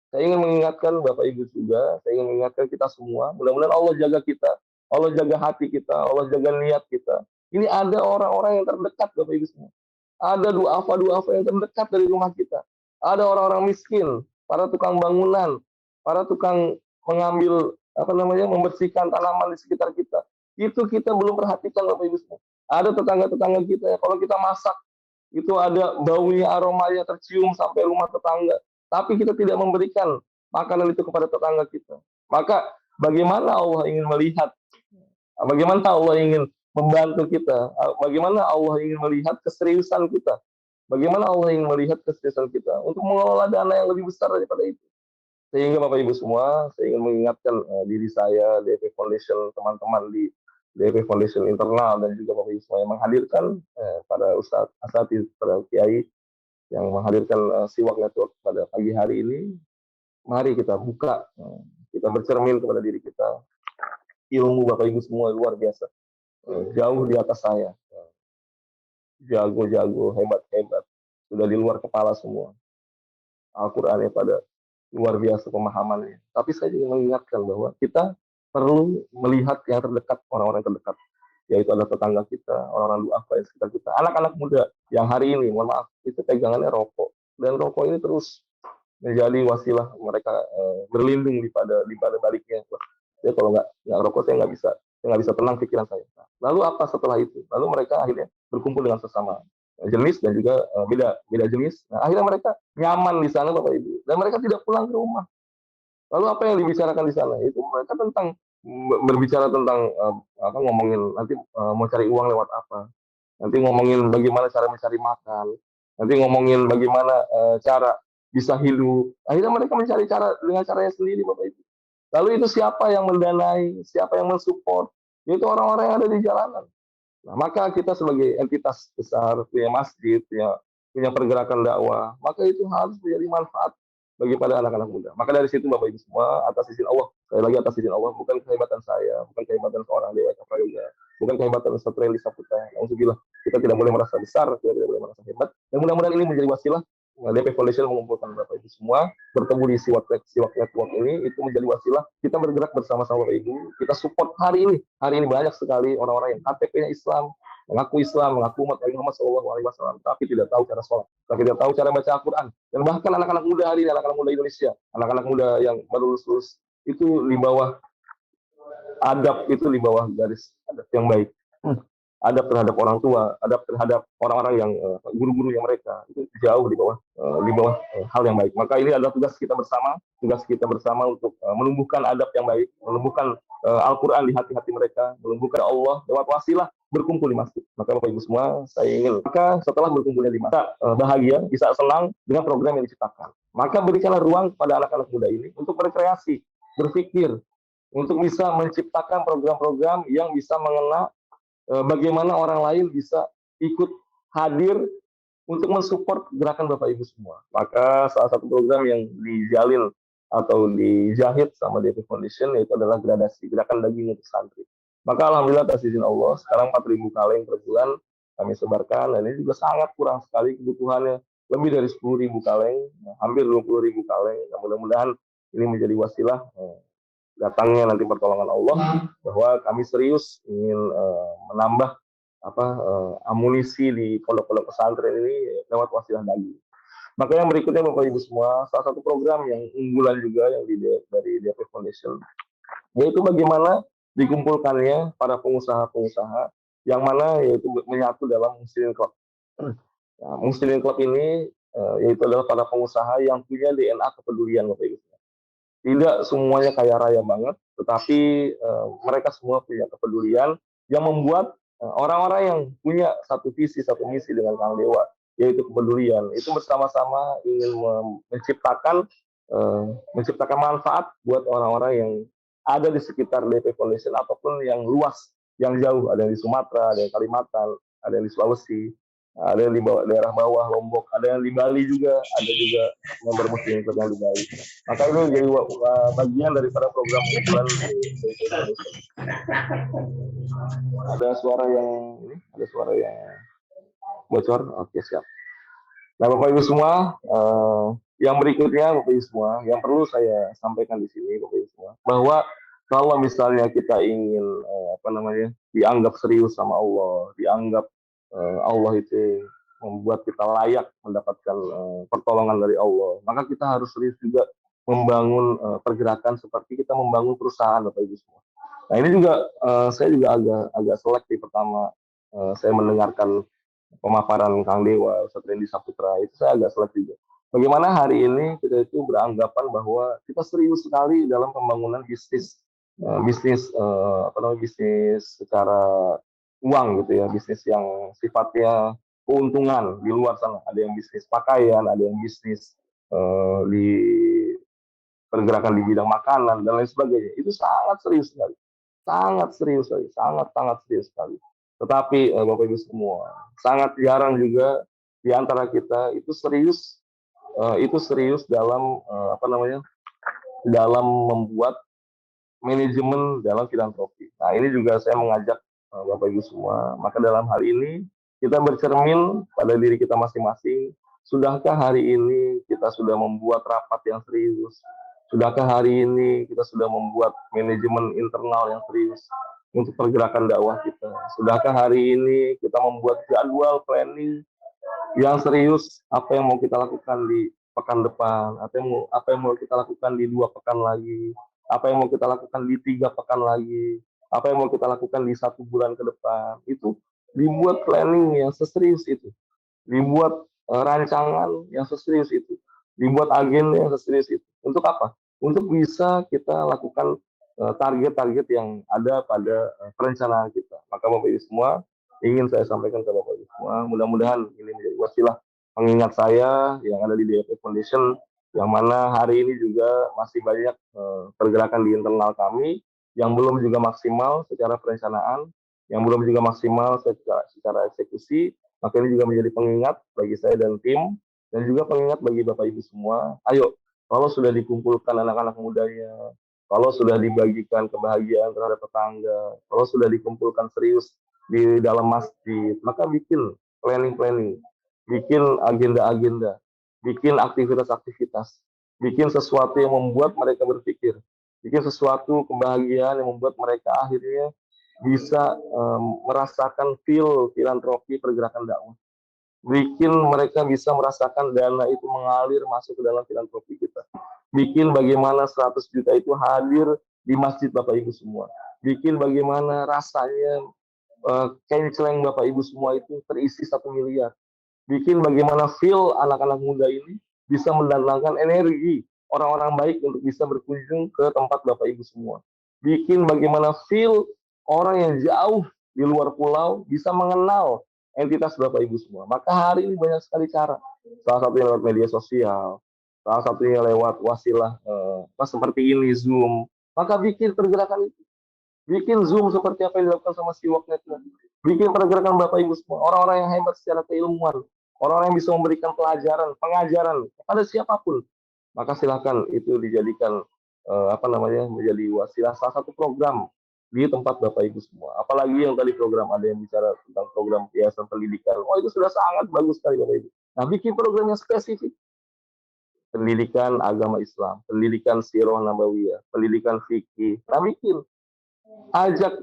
Saya ingin mengingatkan Bapak Ibu juga, saya ingin mengingatkan kita semua. Mudah-mudahan Allah jaga kita, Allah jaga hati kita, Allah jaga niat kita. Ini ada orang-orang yang terdekat Bapak Ibu semua. Ada duafa yang terdekat dari rumah kita. Ada orang-orang miskin, para tukang bangunan, para tukang mengambil membersihkan tanaman di sekitar kita. Itu kita belum perhatikan Bapak Ibu semua. Ada tetangga-tetangga kita ya, kalau kita masak itu ada baunya, aromanya tercium sampai rumah tetangga. Tapi kita tidak memberikan makanan itu kepada tetangga kita. Maka bagaimana Allah ingin melihat, bagaimana Allah ingin membantu kita, bagaimana Allah ingin melihat keseriusan kita, bagaimana Allah ingin melihat keseriusan kita untuk mengelola dana yang lebih besar daripada itu. Sehingga Bapak Ibu semua, saya ingin mengingatkan diri saya, DP Foundation, teman-teman di DP Foundation internal, dan juga Bapak Ibu semua yang menghadirkan pada Ustadz Asatidz, pada Kiai yang menghadirkan Siwak Network pada pagi hari ini. Mari kita buka, kita bercermin kepada diri kita. Ilmu Bapak Ibu semua luar biasa, jauh di atas saya, jago-jago, hebat-hebat, sudah di luar kepala semua. Al-Qurannya pada luar biasa pemahamannya. Tapi saya juga mengingatkan bahwa kita perlu melihat yang terdekat, orang-orang terdekat, yaitu ada tetangga kita, orang-orang duafa yang sekitar kita, anak-anak muda yang hari ini, mohon maaf, itu pegangannya rokok, dan rokok ini terus menjadi wasilah mereka berlindung di pada baliknya. Ya kalau nggak rokok saya nggak bisa tenang pikiran saya. Lalu apa setelah itu? Lalu mereka akhirnya berkumpul dengan sesama jenis dan juga beda jenis. Nah, akhirnya mereka nyaman di sana Bapak Ibu, dan mereka tidak pulang ke rumah. Lalu apa yang dibicarakan di sana? Itu mereka berbicara tentang ngomongin nanti mau cari uang lewat apa, nanti ngomongin bagaimana cara mencari makan, nanti ngomongin bagaimana cara bisa hidup. Akhirnya mereka mencari cara dengan caranya sendiri Bapak Ibu. Lalu itu siapa yang mendanai, siapa yang mensupport? Itu orang-orang yang ada di jalanan. Nah, maka kita sebagai entitas besar, punya masjid, punya pergerakan dakwah, maka itu harus menjadi manfaat bagi pada anak-anak muda. Maka dari situ Bapak Ibu semua, atas izin Allah, sekali lagi atas izin Allah, bukan kehebatan saya, bukan kehebatan seorang Dewa Prayoga, bukan kehebatan Ustaz Randy Saputra. Alhamdulillah, kita tidak boleh merasa besar, kita tidak boleh merasa hebat. Dan mudah-mudahan ini menjadi wasilah DP Foundation mengumpulkan Bapak Ibu semua, bertemu di Siwak Network ini, itu menjadi wasilah kita bergerak bersama-sama Bapak Ibu. Kita support hari ini. Hari ini banyak sekali orang-orang yang KTP-nya Islam, mengaku umat Muhammad SAW, tapi tidak tahu cara sholat, tapi tidak tahu cara baca Al-Quran. Dan bahkan anak-anak muda hari ini, anak-anak muda Indonesia, anak-anak muda yang baru lulus itu di bawah adab, itu di bawah garis adab yang baik. Adab terhadap orang tua, adab terhadap orang-orang yang guru-guru yang mereka itu jauh di bawah hal yang baik. Maka ini adalah tugas kita bersama untuk menumbuhkan adab yang baik, menumbuhkan Al-Quran di hati-hati mereka, menumbuhkan Allah lewat wasilah berkumpul di masjid. Maka Bapak Ibu semua, saya ingin maka setelah berkumpulnya di masjid, bahagia, bisa senang dengan program yang diciptakan. Maka berikanlah ruang pada anak-anak muda ini untuk berkreasi, berpikir, untuk bisa menciptakan program-program yang bisa mengena bagaimana orang lain bisa ikut hadir untuk mensupport gerakan Bapak Ibu semua. Maka salah satu program yang dijalin atau dijahit sama DP Foundation yaitu adalah gradasi, gerakan daging untuk santri. Maka alhamdulillah atas izin Allah, sekarang 4.000 kaleng per bulan kami sebarkan, dan ini juga sangat kurang sekali kebutuhannya. Lebih dari 10.000 kaleng, hampir 20.000 kaleng. Nah, mudah-mudahan ini menjadi wasilah datangnya nanti pertolongan Allah, bahwa kami serius ingin menambah amunisi di pondok-pondok pesantren ini lewat wasilah daging. Maka yang berikutnya Bapak Ibu semua, salah satu program yang unggulan juga yang dari DP Foundation, yaitu bagaimana dikumpulkannya para pengusaha-pengusaha yang mana yaitu menyatu dalam Muslimin Club. Nah, Muslimin Club ini yaitu adalah para pengusaha yang punya DNA kepedulian Bapak Ibu. Tidak semuanya kaya raya banget, tetapi mereka semua punya kepedulian yang membuat orang-orang yang punya satu visi, satu misi dengan Kang Dewa, yaitu kepedulian, itu bersama-sama ingin menciptakan manfaat buat orang-orang yang ada di sekitar DP Foundation ataupun yang luas, yang jauh, ada yang di Sumatera, ada yang Kalimantan, ada yang di Sulawesi, ada yang di bawah, daerah bawah Lombok, ada yang di Bali juga, ada juga member Muslim Club yang di Bali. Maka ini menjadi bagian daripada program unggulan di Indonesia. Ada suara yang bocor. Oke, siap. Nah, Bapak Ibu semua, yang berikutnya Bapak Ibu semua, yang perlu saya sampaikan di sini Bapak Ibu semua, bahwa kalau misalnya kita ingin dianggap serius sama Allah, dianggap Allah itu membuat kita layak mendapatkan pertolongan dari Allah, maka kita harus serius juga membangun pergerakan seperti kita membangun perusahaan Bapak Ibu semua. Nah, ini juga saya juga agak selektif pertama saya mendengarkan pemaparan Kang Dewa, Ustaz Randy Saputra, itu saya agak selek juga. Bagaimana hari ini kita itu beranggapan bahwa kita serius sekali dalam pembangunan bisnis secara uang gitu ya, bisnis yang sifatnya keuntungan di luar sana. Ada yang bisnis pakaian, ada yang bisnis di pergerakan di bidang makanan dan lain sebagainya. Itu sangat serius sekali, sangat serius sekali. Tetapi Bapak Ibu semua, sangat jarang juga di antara kita itu serius dalam dalam membuat manajemen dalam filantropi. Nah, ini juga saya mengajak Bapak Ibu semua, maka dalam hal ini kita bercermin pada diri kita masing-masing. Sudahkah hari ini kita sudah membuat rapat yang serius? Sudahkah hari ini kita sudah membuat manajemen internal yang serius untuk pergerakan dakwah kita? Sudahkah hari ini kita membuat jadwal planning yang serius, apa yang mau kita lakukan di pekan depan, apa yang mau kita lakukan di 2 pekan lagi, apa yang mau kita lakukan di 3 pekan lagi, apa yang mau kita lakukan di 1 bulan ke depan. Itu dibuat planning yang seserius itu, dibuat rancangan yang seserius itu, dibuat agenda yang seserius itu. Untuk apa? Untuk bisa kita lakukan target-target yang ada pada perencanaan kita. Maka Bapak Ibu semua, ingin saya sampaikan ke Bapak Ibu semua, mudah-mudahan ini menjadi wasilah pengingat saya yang ada di DFP Foundation, yang mana hari ini juga masih banyak pergerakan di internal kami yang belum juga maksimal secara perencanaan, yang belum juga maksimal secara eksekusi. Maka ini juga menjadi pengingat bagi saya dan tim, dan juga pengingat bagi Bapak Ibu semua. Ayo, kalau sudah dikumpulkan anak-anak mudanya, kalau sudah dibagikan kebahagiaan terhadap tetangga, kalau sudah dikumpulkan serius di dalam masjid, maka bikin planning-planning, bikin agenda-agenda, bikin aktivitas-aktivitas, bikin sesuatu yang membuat mereka berpikir, bikin sesuatu kebahagiaan yang membuat mereka akhirnya bisa merasakan filantropi pergerakan dakwah. Bikin mereka bisa merasakan dana itu mengalir masuk ke dalam filantropi kita. Bikin bagaimana 100 juta itu hadir di masjid Bapak Ibu semua. Bikin bagaimana rasanya kenceleng Bapak Ibu semua itu terisi 1 miliar. Bikin bagaimana feel anak-anak muda ini bisa mendatangkan energi orang-orang baik untuk bisa berkunjung ke tempat Bapak Ibu semua. Bikin bagaimana feel orang yang jauh di luar pulau bisa mengenal entitas Bapak Ibu semua. Maka hari ini banyak sekali cara. Salah satunya lewat media sosial, salah satunya lewat wasilah seperti ini, Zoom. Maka bikin pergerakan itu. Bikin Zoom seperti apa yang dilakukan sama Siwak Network. Bikin pergerakan Bapak Ibu semua. Orang-orang yang hebat secara keilmuan. Orang-orang yang bisa memberikan pelajaran, pengajaran kepada siapapun. Maka silakan itu dijadikan menjadi wasilah salah satu program di tempat Bapak Ibu semua. Apalagi yang tadi program ada yang bicara tentang program yayasan pendidikan. Oh, itu sudah sangat bagus sekali Bapak Ibu. Nah, bikin program yang spesifik. Pendidikan agama Islam, pendidikan sirah nabawiyah, pendidikan fikih. Nah, bikin. Ajak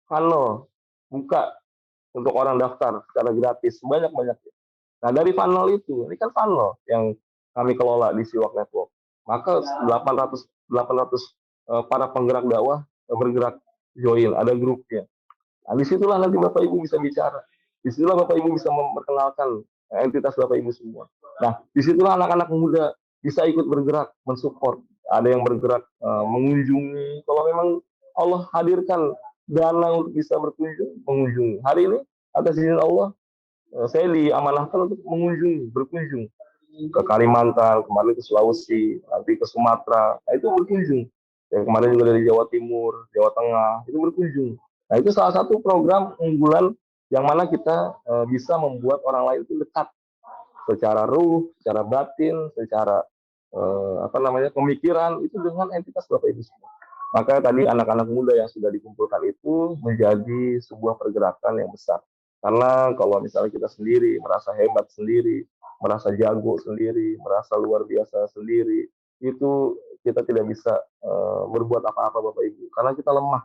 funnel, buka untuk orang daftar secara gratis, banyak-banyaknya. Nah, dari funnel itu, ini kan funnel yang kami kelola di Siwak Network. Maka 800 para penggerak dakwah bergerak join, ada grupnya. Nah, disitulah nanti Bapak Ibu bisa bicara. Disitulah Bapak Ibu bisa memperkenalkan entitas Bapak Ibu semua. Nah, disitulah anak-anak muda bisa ikut bergerak, mensupport. Ada yang bergerak mengunjungi. Kalau memang Allah hadirkan dana untuk bisa berkunjung, mengunjungi. Hari ini atas izin Allah, saya diamanahkan untuk berkunjung ke Kalimantan, kemarin ke Sulawesi, nanti ke Sumatera. Nah, itu berkunjung. Ya, kemarin juga dari Jawa Timur, Jawa Tengah, itu berkunjung. Nah, itu salah satu program unggulan yang mana kita bisa membuat orang lain itu dekat secara ruh, secara batin, secara pemikiran itu dengan entitas Bapak Ibu semua. Maka tadi anak-anak muda yang sudah dikumpulkan itu menjadi sebuah pergerakan yang besar. Karena kalau misalnya kita sendiri merasa hebat sendiri, merasa jago sendiri, merasa luar biasa sendiri, itu kita tidak bisa berbuat apa-apa Bapak Ibu. Karena kita lemah.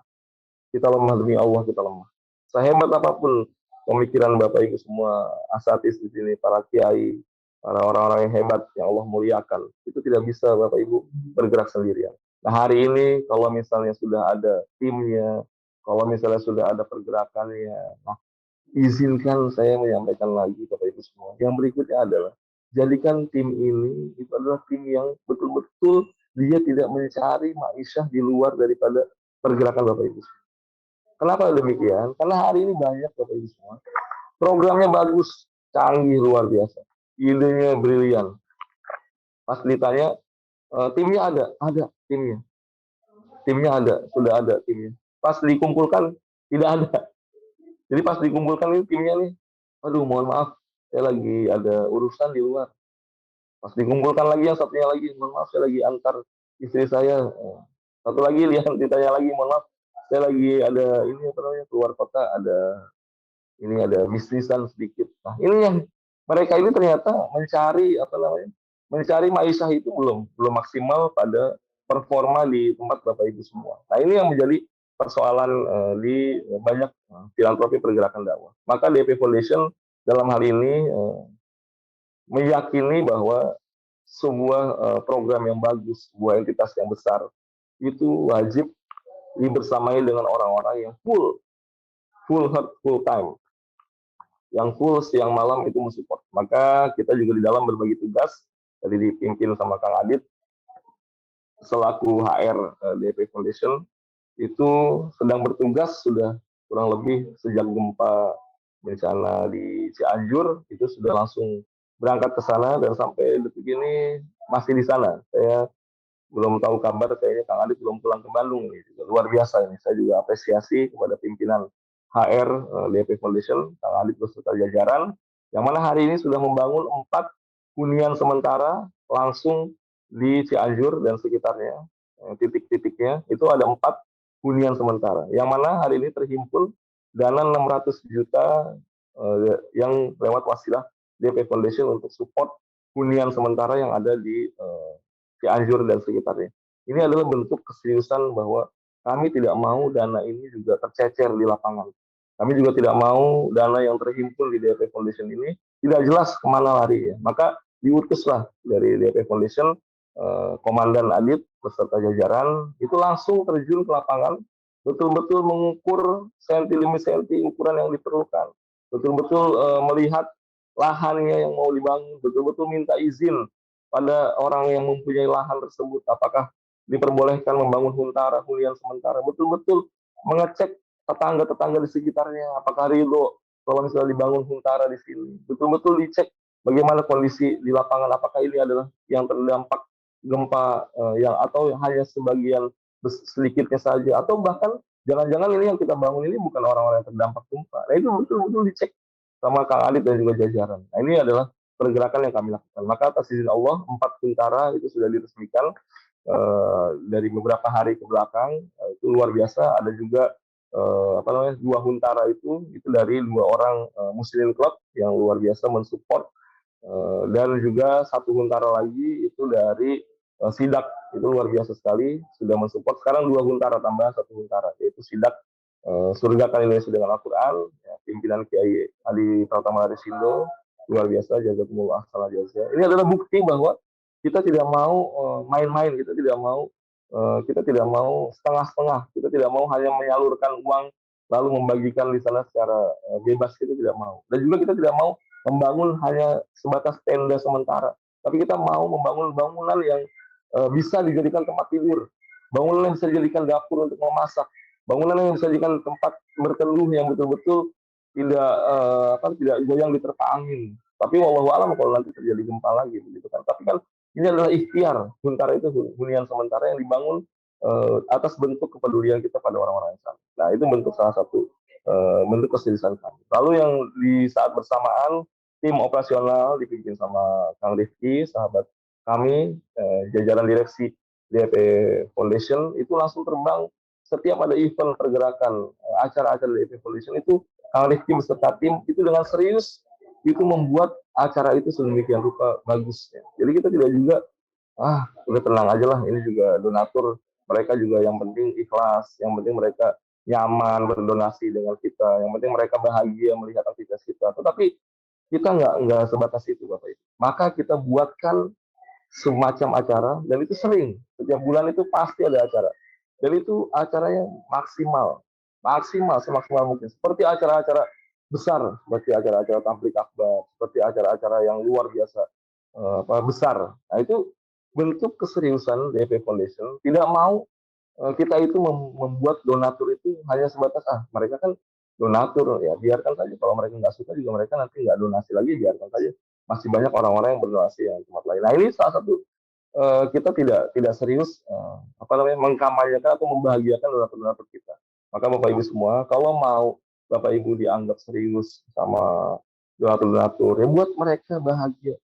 Kita lemah demi Allah, kita lemah. Sehebat apapun pemikiran Bapak Ibu semua, asatis di sini, para kiai, para orang-orang yang hebat yang Allah muliakan, itu tidak bisa Bapak Ibu bergerak sendirian. Nah hari ini kalau misalnya sudah ada timnya, kalau misalnya sudah ada pergerakannya, nah izinkan saya menyampaikan lagi Bapak Ibu semua. Yang berikutnya adalah jadikan tim ini itu adalah tim yang betul-betul dia tidak mencari ma'isyah di luar daripada pergerakan Bapak Ibu. Kenapa demikian? Karena hari ini banyak Bapak Ibu semua. Programnya bagus, canggih luar biasa. Idenya brilian. Pas ditanya, timnya ada timnya. Timnya ada, sudah ada timnya. Pas dikumpulkan, tidak ada. Jadi pas dikumpulkan ini timnya nih, aduh mohon maaf, saya lagi ada urusan di luar. Pas dikumpulkan lagi yang satunya lagi, mohon maaf saya lagi antar istri saya. Satu lagi lihat ditanya lagi, mohon maaf saya lagi ada ini keluar kota, ada bisnisan sedikit. Nah ini yang mereka ini ternyata mencari maisha itu belum maksimal pada performa di tempat Bapak Ibu semua. Nah ini yang menjadi persoalan di banyak filantropi pergerakan dakwah. Maka DP Foundation dalam hal ini meyakini bahwa sebuah program yang bagus, sebuah entitas yang besar itu wajib dibersamai dengan orang-orang yang full heart, full time, yang full siang malam itu mensupport. Maka kita juga di dalam berbagi tugas, tadi dipimpin sama Kang Adit selaku HR DP Foundation, itu sedang bertugas sudah kurang lebih sejak gempa bencana di Cianjur, itu sudah langsung berangkat ke sana dan sampai detik ini masih di sana. Saya belum tahu kabar, kayaknya Kang Adit belum pulang ke Bandung. Ini juga luar biasa ini. Saya juga apresiasi kepada pimpinan HR DP Foundation, Kang Adit beserta jajaran, yang mana hari ini sudah membangun 4 hunian sementara langsung di Cianjur dan sekitarnya. Titik-titiknya itu ada 4 hunian sementara, yang mana hari ini terhimpun dana 600 juta yang lewat wasilah DP Foundation untuk support hunian sementara yang ada di Cianjur dan sekitarnya. Ini adalah bentuk keseriusan bahwa kami tidak mau dana ini juga tercecer di lapangan. Kami juga tidak mau dana yang terhimpun di DP Foundation ini tidak jelas kemana lari ya. Maka diutuslah dari DP Foundation Komandan Adit beserta jajaran itu langsung terjun ke lapangan, betul-betul mengukur senti demi senti ukuran yang diperlukan, betul-betul melihat lahannya yang mau dibangun, betul-betul minta izin pada orang yang mempunyai lahan tersebut, apakah diperbolehkan membangun hunian sementara, betul-betul mengecek tetangga-tetangga di sekitarnya, apakah ridho kalau misalnya dibangun huntara di sini, betul-betul dicek bagaimana kondisi di lapangan, apakah ini adalah yang terdampak gempa yang atau hanya sebagian sedikitnya saja, atau bahkan jangan-jangan ini yang kita bangun ini bukan orang-orang yang terdampak gempa. Nah itu betul-betul dicek sama Kang Adit dan juga jajaran. Nah ini adalah pergerakan yang kami lakukan. Maka atas izin Allah 4 huntara itu sudah diresmikan dari beberapa hari ke belakang, itu luar biasa. Ada juga 2 huntara itu dari 2 orang Muslim Club yang luar biasa mensupport, dan juga 1 huntara lagi itu dari Sidak, itu luar biasa sekali sudah mensupport. Sekarang 2 huntara tambahan 1 huntara, yaitu Sidak Surga Kali Indonesia dengan Al-Quran, ya, pimpinan Kiai Adi Pratama Arisindo, luar biasa, jazakumullah salah jasa. Ini adalah bukti bahwa kita tidak mau main-main, kita tidak mau setengah-setengah, kita tidak mau hanya menyalurkan uang lalu membagikan di sana secara bebas, kita tidak mau. Dan juga kita tidak mau membangun hanya sebatas tenda sementara, tapi kita mau membangun bangunan yang bisa dijadikan tempat tidur, bangunan yang bisa dijadikan dapur untuk memasak, bangunan yang bisa dijadikan tempat berteduh yang betul-betul tidak goyang diterpa angin. Tapi wallahu alam kalau nanti terjadi gempa lagi begitu kan. Tapi kan ini adalah ikhtiar. Huntara itu hunian sementara yang dibangun atas bentuk kepedulian kita pada orang-orang yang sana. Nah, itu bentuk salah satu bentuk keseriusan kami. Lalu yang di saat bersamaan tim operasional dipimpin sama Kang Rifki, sahabat kami, jajaran direksi DP Foundation itu langsung terbang setiap ada event pergerakan acara-acara DP Foundation itu Kang Rifki beserta tim itu dengan serius itu membuat acara itu sedemikian rupa bagus. Jadi kita tidak juga udah tenang aja lah, ini juga donatur, mereka juga yang penting ikhlas, yang penting mereka nyaman berdonasi dengan kita, yang penting mereka bahagia melihat aktivitas kita. Tetapi kita nggak sebatas itu Bapak Ibu. Maka kita buatkan semacam acara dan itu sering, setiap bulan itu pasti ada acara. Dan itu acaranya maksimal semaksimal mungkin. Seperti acara-acara besar, seperti acara-acara tablik akbar, seperti acara-acara yang luar biasa besar. Nah itu bentuk keseriusan DP Foundation. Tidak mau kita itu membuat donatur itu hanya sebatas mereka kan donatur ya biarkan saja, kalau mereka nggak suka juga mereka nanti nggak donasi lagi, biarkan saja, masih banyak orang-orang yang berdonasi yang tempat lain. Nah ini salah satu kita tidak serius mengkampanyekan atau membahagiakan donatur-donatur kita. Maka Bapak Ibu semua, kalau mau Bapak Ibu dianggap serius sama donatur-donatur, ya buat mereka bahagia.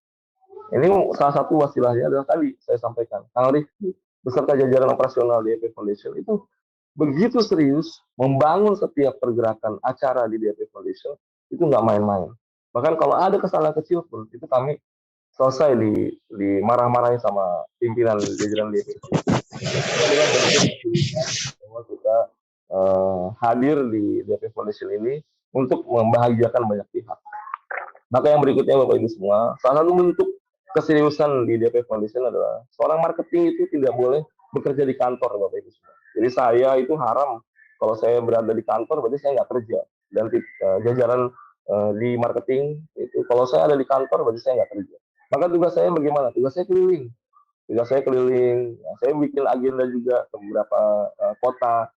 Ini salah satu wasilahnya adalah tadi saya sampaikan, Kang Rifki beserta jajaran operasional DP Foundation itu begitu serius membangun setiap pergerakan acara di DP Foundation, itu nggak main-main. Bahkan kalau ada kesalahan kecil pun, itu kami selesai dimarah-marahin sama pimpinan jajaran DP Foundation. Bahwa kita hadir di DP Foundation ini untuk membahagiakan banyak pihak. Maka yang berikutnya Bapak Ibu semua, salah satu bentuk keseriusan di DP Foundation adalah seorang marketing itu tidak boleh bekerja di kantor Bapak Ibu semua. Jadi saya itu haram kalau saya berada di kantor berarti saya nggak kerja. Dan jajaran di marketing itu kalau saya ada di kantor berarti saya nggak kerja. Maka tugas saya bagaimana? Tugas saya keliling. Saya bikin agenda juga ke beberapa kota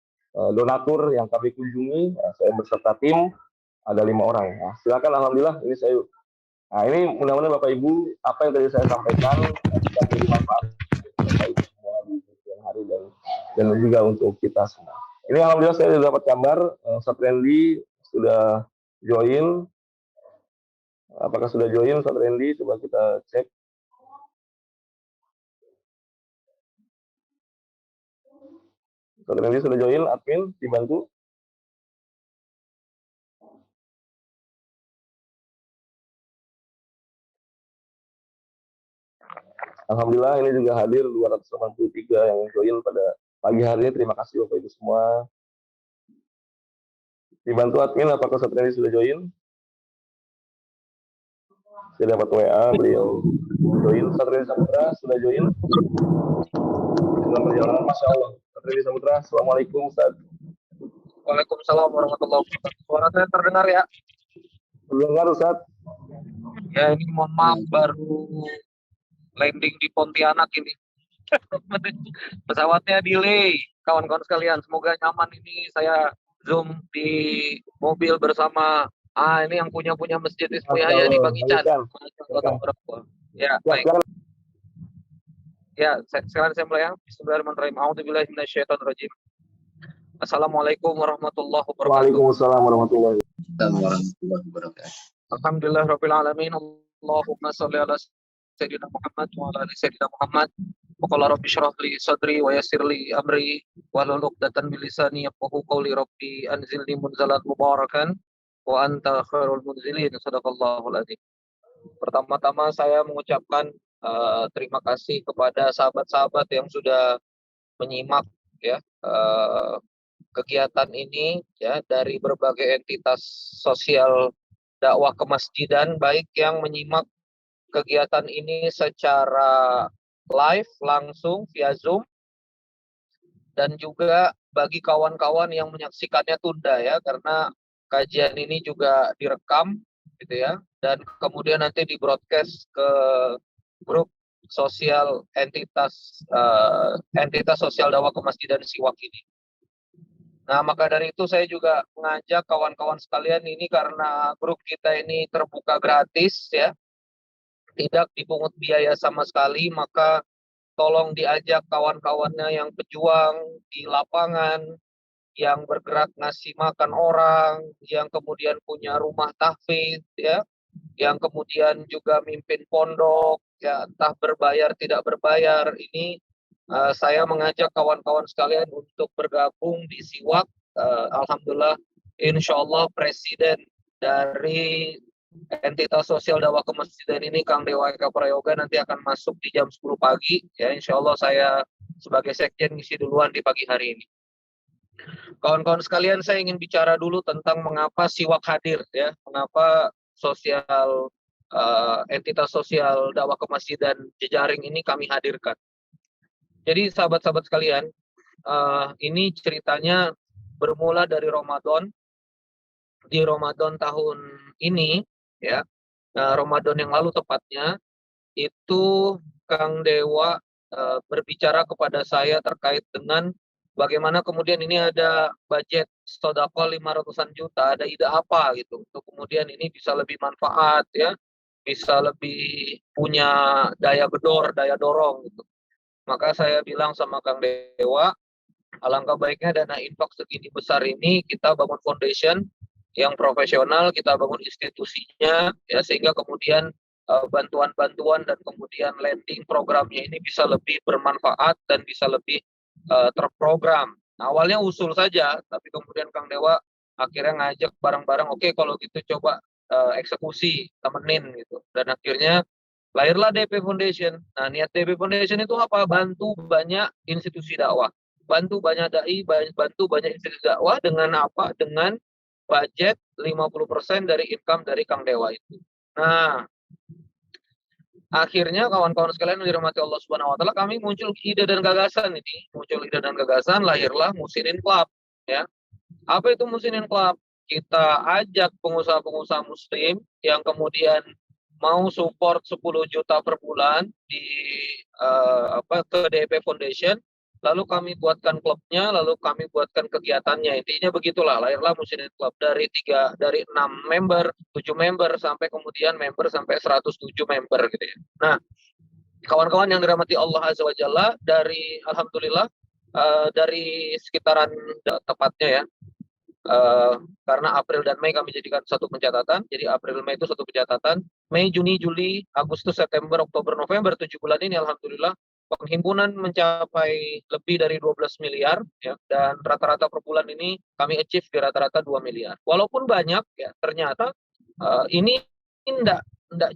donatur yang kami kunjungi. Saya beserta tim ada 5 orang. Nah, silakan, alhamdulillah ini saya. Nah ini mudah-mudahan Bapak Ibu apa yang tadi saya sampaikan bisa menjadi manfaat Bapak Ibu semua di kemudian hari dan juga untuk kita semua. Ini alhamdulillah saya sudah dapat kabar Ustaz Randy sudah join. Apakah sudah join Ustaz Randy? Coba kita cek. Ustaz Randy sudah join, admin dibantu. Alhamdulillah ini juga hadir 283 yang join pada pagi hari ini. Terima kasih Bapak Ibu semua. Dibantu admin, apakah Ustaz Randy sudah join? Saya dapat WA, beliau join. Ustaz Randy Saputra sudah join. Dalam perjalanan, Masya Allah. Ustaz Randy Saputra, Assalamualaikum Ustaz. Waalaikumsalam warahmatullahi wabarakatuh. Suara saya terdengar ya? Terdengar Ustaz. Ya ini mohon maaf baru landing di Pontianak ini. Pesawatnya delay. Kawan-kawan sekalian, semoga nyaman ini saya Zoom di mobil bersama ini yang punya Masjid Ismu Yahya di Bang Ican. Ya, baik. Ya, sekarang saya mulai ya. Bismillahirrahmanirrahim. A'udzubillahi minasyaitonirrajim. Assalamualaikum warahmatullahi wabarakatuh. Waalaikumsalam warahmatullahi wabarakatuh. Alhamdulillahirabbil alamin. Allahumma shalli ala sayyidina Muhammad wa ala ali sayyidina Muhammad. Wa qala rabbi shrah li sadri wa yassir li amri wahlul 'uqdatam min lisani yafqahu qawli. Rabbi anzilni munzalan mubarakan wa anta khairul munzilin. Shadaqallahul adzim. Pertama-tama saya mengucapkan terima kasih kepada sahabat-sahabat yang sudah menyimak ya kegiatan ini ya dari berbagai entitas sosial dakwah kemasjidan, baik yang menyimak kegiatan ini secara live langsung via Zoom dan juga bagi kawan-kawan yang menyaksikannya tunda ya, karena kajian ini juga direkam gitu ya, dan kemudian nanti di broadcast ke grup sosial entitas sosial dakwah kemasjidan Siwak ini. Nah, maka dari itu saya juga mengajak kawan-kawan sekalian ini karena grup kita ini terbuka gratis ya, tidak dipungut biaya sama sekali, maka tolong diajak kawan-kawannya yang pejuang di lapangan, yang bergerak ngasih makan orang, yang kemudian punya rumah tahfidz, ya, yang kemudian juga mimpin pondok, ya, entah berbayar tidak berbayar. Ini saya mengajak kawan-kawan sekalian untuk bergabung di Siwak. Alhamdulillah, insya Allah presiden dari entitas sosial dakwah kemasjidan ini, Kang Dewa Eka Prayoga, nanti akan masuk di jam 10 pagi. Ya, insya Allah saya sebagai sekjen ngisi duluan di pagi hari ini. Kawan-kawan sekalian, saya ingin bicara dulu tentang mengapa Siwak hadir, ya, mengapa entitas sosial dakwah kemasjidan jejaring ini kami hadirkan. Jadi sahabat-sahabat sekalian, ini ceritanya bermula dari Ramadan. Di Ramadan tahun ini, ya, Ramadan yang lalu tepatnya, itu Kang Dewa berbicara kepada saya terkait dengan bagaimana kemudian ini ada budget sodako 500-an juta, ada ide apa gitu untuk kemudian ini bisa lebih manfaat, ya, bisa lebih punya daya gedor, daya dorong gitu. Maka saya bilang sama Kang Dewa, alangkah baiknya dana infak segini besar ini kita bangun foundation yang profesional, kita bangun institusinya, ya, sehingga kemudian bantuan-bantuan dan kemudian landing programnya ini bisa lebih bermanfaat dan bisa lebih terprogram. Nah, awalnya usul saja, tapi kemudian Kang Dewa akhirnya ngajak bareng-bareng, oke, kalau gitu coba eksekusi, temenin gitu. Dan akhirnya lahirlah DP Foundation. Nah, niat DP Foundation itu apa? Bantu banyak institusi dakwah. Bantu banyak dai, bantu banyak institusi dakwah dengan apa? Dengan budget 50% dari income dari Kang Dewa itu. Nah, akhirnya kawan-kawan sekalian yang dirahmati Allah Subhanahu wa taala, kami muncul ide dan gagasan ini. Muncul ide dan gagasan, lahirlah Musinin Club, ya. Apa itu Musinin Club? Kita ajak pengusaha-pengusaha muslim yang kemudian mau support 10 juta per bulan di ke DP Foundation, lalu kami buatkan klubnya, lalu kami buatkan kegiatannya. Intinya begitulah, lahirlah Musinin Club dari 6 member, 7 member, sampai kemudian member sampai 107 member gitu ya. Nah, kawan-kawan yang dirahmati Allah Azza wa Jalla, dari alhamdulillah dari sekitaran tepatnya, ya, karena April dan Mei kami jadikan satu pencatatan. Jadi April Mei itu satu pencatatan. Mei, Juni, Juli, Agustus, September, Oktober, November, 7 bulan ini alhamdulillah penghimpunan mencapai lebih dari 12 miliar, ya, dan rata-rata per bulan ini kami achieve di rata-rata 2 miliar. Walaupun banyak, ya, ternyata ini tidak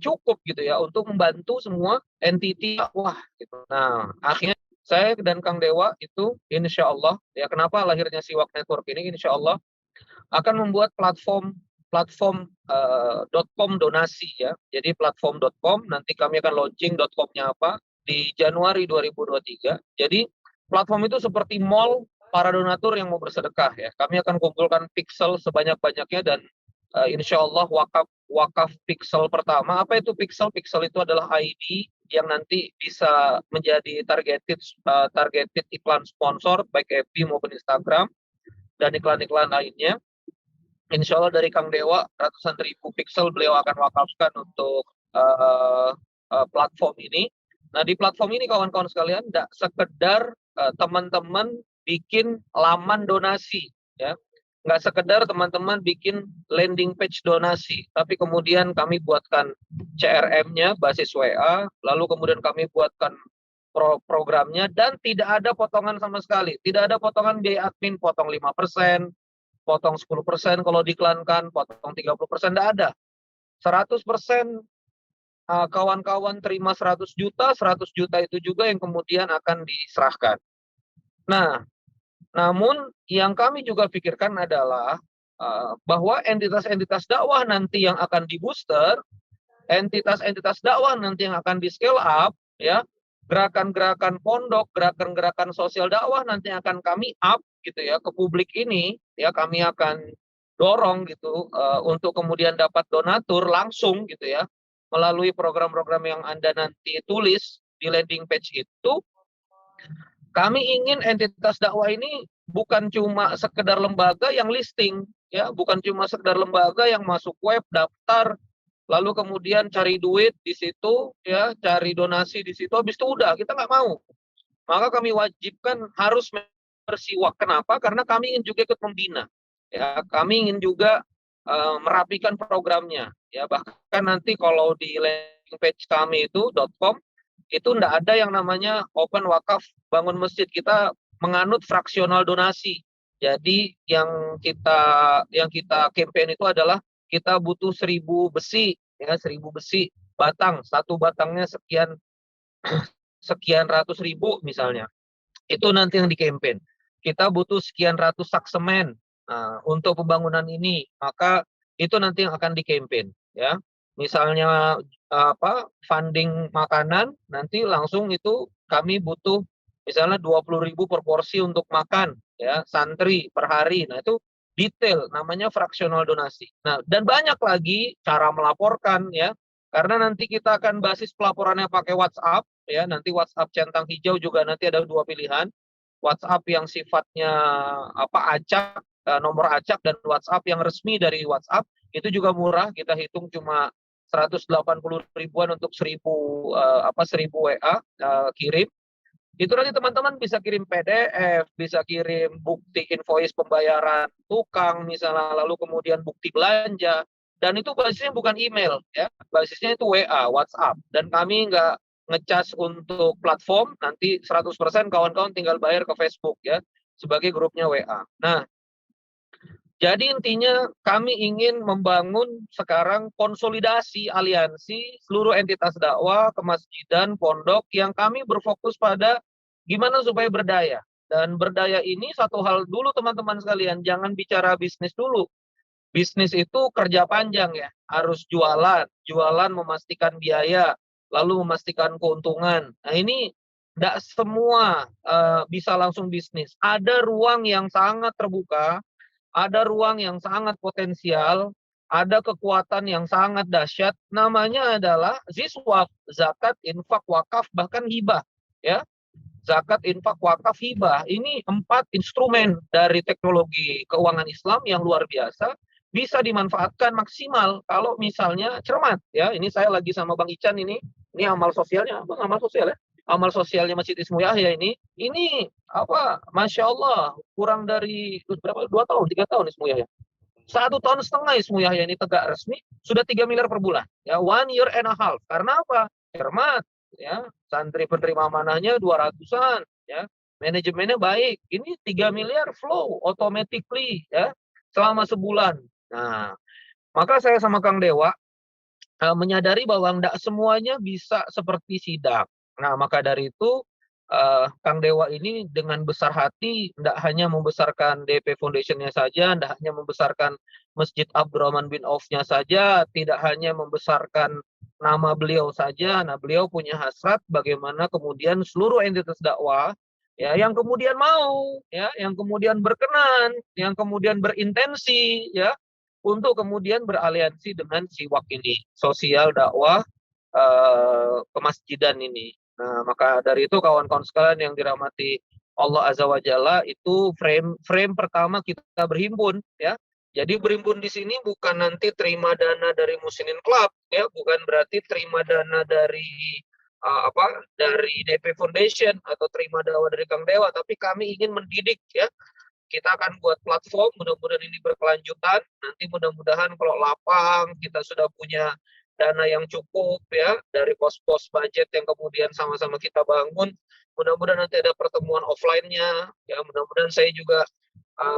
cukup gitu ya untuk membantu semua entiti dakwah gitu. Nah, akhirnya saya dan Kang Dewa itu insya Allah, ya, kenapa lahirnya Siwak Network ini, insya Allah akan membuat platform .com donasi, ya. Jadi platform.com nanti kami akan launching .com-nya apa di Januari 2023. Jadi platform itu seperti mall para donatur yang mau bersedekah, ya. Kami akan kumpulkan pixel sebanyak-banyaknya dan insya Allah wakaf pixel pertama. Apa itu pixel? Pixel itu adalah ID yang nanti bisa menjadi targeted iklan sponsor baik FB maupun Instagram dan iklan-iklan lainnya. Insya Allah dari Kang Dewa ratusan ribu pixel beliau akan wakafkan untuk platform ini. Nah, di platform ini kawan-kawan sekalian tidak sekedar teman-teman bikin laman donasi, ya, nggak sekedar teman-teman bikin landing page donasi, tapi kemudian kami buatkan CRM-nya basis WA, lalu kemudian kami buatkan programnya dan tidak ada potongan sama sekali. Tidak ada potongan biaya admin, potong 5%, potong 10% kalau diiklankan, potong 30%, tidak ada. 100% kawan-kawan terima 100 juta itu juga yang kemudian akan diserahkan. Nah, namun yang kami juga pikirkan adalah bahwa entitas-entitas dakwah nanti yang akan di-booster, entitas-entitas dakwah nanti yang akan di-scale up, ya, gerakan-gerakan pondok, gerakan-gerakan sosial dakwah nanti akan kami up gitu ya ke publik ini, ya, kami akan dorong gitu untuk kemudian dapat donatur langsung gitu ya melalui program-program yang Anda nanti tulis di landing page itu. Kami ingin entitas dakwah ini bukan cuma sekedar lembaga yang listing, ya, bukan cuma sekedar lembaga yang masuk web, daftar, lalu kemudian cari duit di situ, ya, cari donasi di situ, habis itu udah, kita nggak mau. Maka kami wajibkan harus bersiwak. Kenapa? Karena kami ingin juga ikut membina. Ya, kami ingin juga merapikan programnya. Ya, bahkan nanti kalau di landing page kami itu .com itu enggak ada yang namanya open wakaf bangun masjid. Kita menganut fraksional donasi. Jadi yang kita campaign itu adalah kita butuh 1.000 besi, ya 1.000 besi batang, satu batangnya sekian ratus ribu misalnya. Itu nanti yang di campaign. Kita butuh sekian ratus sak semen untuk pembangunan ini, maka itu nanti yang akan di campaign, ya. Misalnya funding makanan, nanti langsung itu kami butuh misalnya 20.000 per porsi untuk makan, ya, santri per hari. Nah, itu detail, namanya fraksional donasi. Nah, dan banyak lagi cara melaporkan, ya, karena nanti kita akan basis pelaporannya pakai WhatsApp, ya, nanti WhatsApp centang hijau juga nanti ada 2 pilihan. WhatsApp yang sifatnya acak, nomor acak, dan WhatsApp yang resmi dari WhatsApp, itu juga murah, kita hitung cuma 180 ribuan untuk 1.000 WA kirim. Itu nanti teman-teman bisa kirim PDF, bisa kirim bukti invoice pembayaran tukang misalnya, lalu kemudian bukti belanja, dan itu basisnya bukan email, ya, basisnya itu WA, WhatsApp, dan kami nggak ngecas untuk platform, nanti 100% kawan-kawan tinggal bayar ke Facebook, ya, sebagai grupnya WA. Nah, jadi intinya kami ingin membangun sekarang konsolidasi aliansi seluruh entitas dakwah, kemasjidan, pondok yang kami berfokus pada gimana supaya berdaya. Dan berdaya ini satu hal dulu teman-teman sekalian, jangan bicara bisnis dulu. Bisnis itu kerja panjang, ya, harus jualan memastikan biaya, lalu memastikan keuntungan. Nah, ini tidak semua bisa langsung bisnis. Ada ruang yang sangat terbuka, ada ruang yang sangat potensial, ada kekuatan yang sangat dahsyat, namanya adalah ziswaf, zakat, infak, wakaf, bahkan hibah, ya. Zakat, infak, wakaf, hibah. Ini 4 instrumen dari teknologi keuangan Islam yang luar biasa, bisa dimanfaatkan maksimal kalau misalnya cermat, ya. Ini saya lagi sama Bang Ican ini amal sosialnya, Bang, amal sosial, ya. Amal sosialnya Masjid Ismu Yahya ini Masya Allah, kurang dari 2 tahun, 3 tahun Ismu Yahya. 1,5 tahun Ismu Yahya ini tegak resmi, sudah 3 miliar per bulan. Ya, 1.5 years. Karena apa? Cermat, ya. Santri penerima amanahnya 200-an, ya. Manajemennya baik. Ini 3 miliar flow automatically, ya, selama sebulan. Nah, maka saya sama Kang Dewa menyadari bahwa tidak semuanya bisa seperti sidak. Nah, maka dari itu Kang Dewa ini dengan besar hati tidak hanya membesarkan DP Foundation-nya saja, tidak hanya membesarkan Masjid Abdurrahman bin Auf-nya saja, tidak hanya membesarkan nama beliau saja. Nah, beliau punya hasrat bagaimana kemudian seluruh entitas dakwah, ya, yang kemudian mau, ya, yang kemudian berkenan, yang kemudian berintensi, ya, untuk kemudian beraliansi dengan siwak ini, sosial dakwah kemasjidan ini. Nah, maka dari itu kawan-kawan sekalian yang dirahmati Allah Azza wa Jalla, itu frame pertama kita berhimpun, ya. Jadi berhimpun di sini bukan nanti terima dana dari Muslimin Club, ya, bukan berarti terima dana dari dari DP Foundation atau terima dakwah dari Kang Dewa, tapi kami ingin mendidik, ya. Kita akan buat platform, mudah-mudahan ini berkelanjutan. Nanti mudah-mudahan kalau lapang, kita sudah punya dana yang cukup, ya, dari pos-pos budget yang kemudian sama-sama kita bangun. Mudah-mudahan nanti ada pertemuan offline-nya, ya. Mudah-mudahan saya juga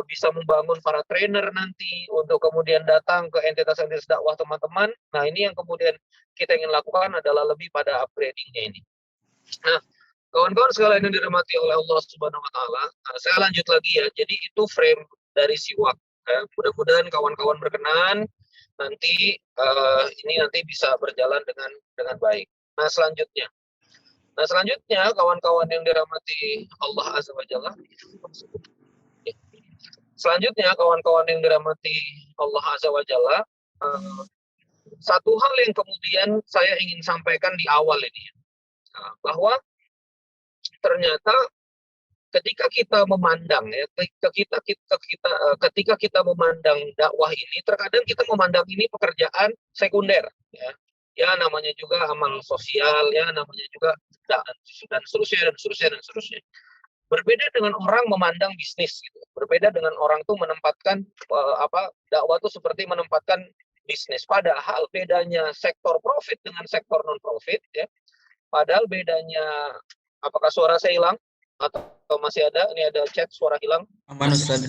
bisa membangun para trainer nanti untuk kemudian datang ke entitas-entitas dakwah teman-teman. Nah, ini yang kemudian kita ingin lakukan adalah lebih pada upgrading-nya ini. Nah, kawan-kawan sekalian yang dirahmati oleh Allah Subhanahu wa Ta'ala, saya lanjut lagi, ya. Jadi itu frame dari siwak. Mudah-mudahan kawan-kawan berkenan, nanti ini nanti bisa berjalan dengan baik. Nah, selanjutnya kawan-kawan yang dirahmati Allah Azza wa Jalla. Selanjutnya kawan-kawan yang dirahmati Allah Azza wa Jalla, satu hal yang kemudian saya ingin sampaikan di awal ini, bahwa ternyata ketika kita memandang, ya, ketika kita memandang dakwah ini, terkadang kita memandang ini pekerjaan sekunder, ya. Ya, namanya juga amal sosial, ya, namanya juga dan seterusnya. Berbeda dengan orang memandang bisnis gitu. Berbeda dengan orang tuh menempatkan dakwah tuh seperti menempatkan bisnis. Padahal bedanya sektor profit dengan sektor non profit ya. Padahal bedanya, apakah suara saya hilang atau masih ada? Ini ada chat suara hilang. Aman Ustaz.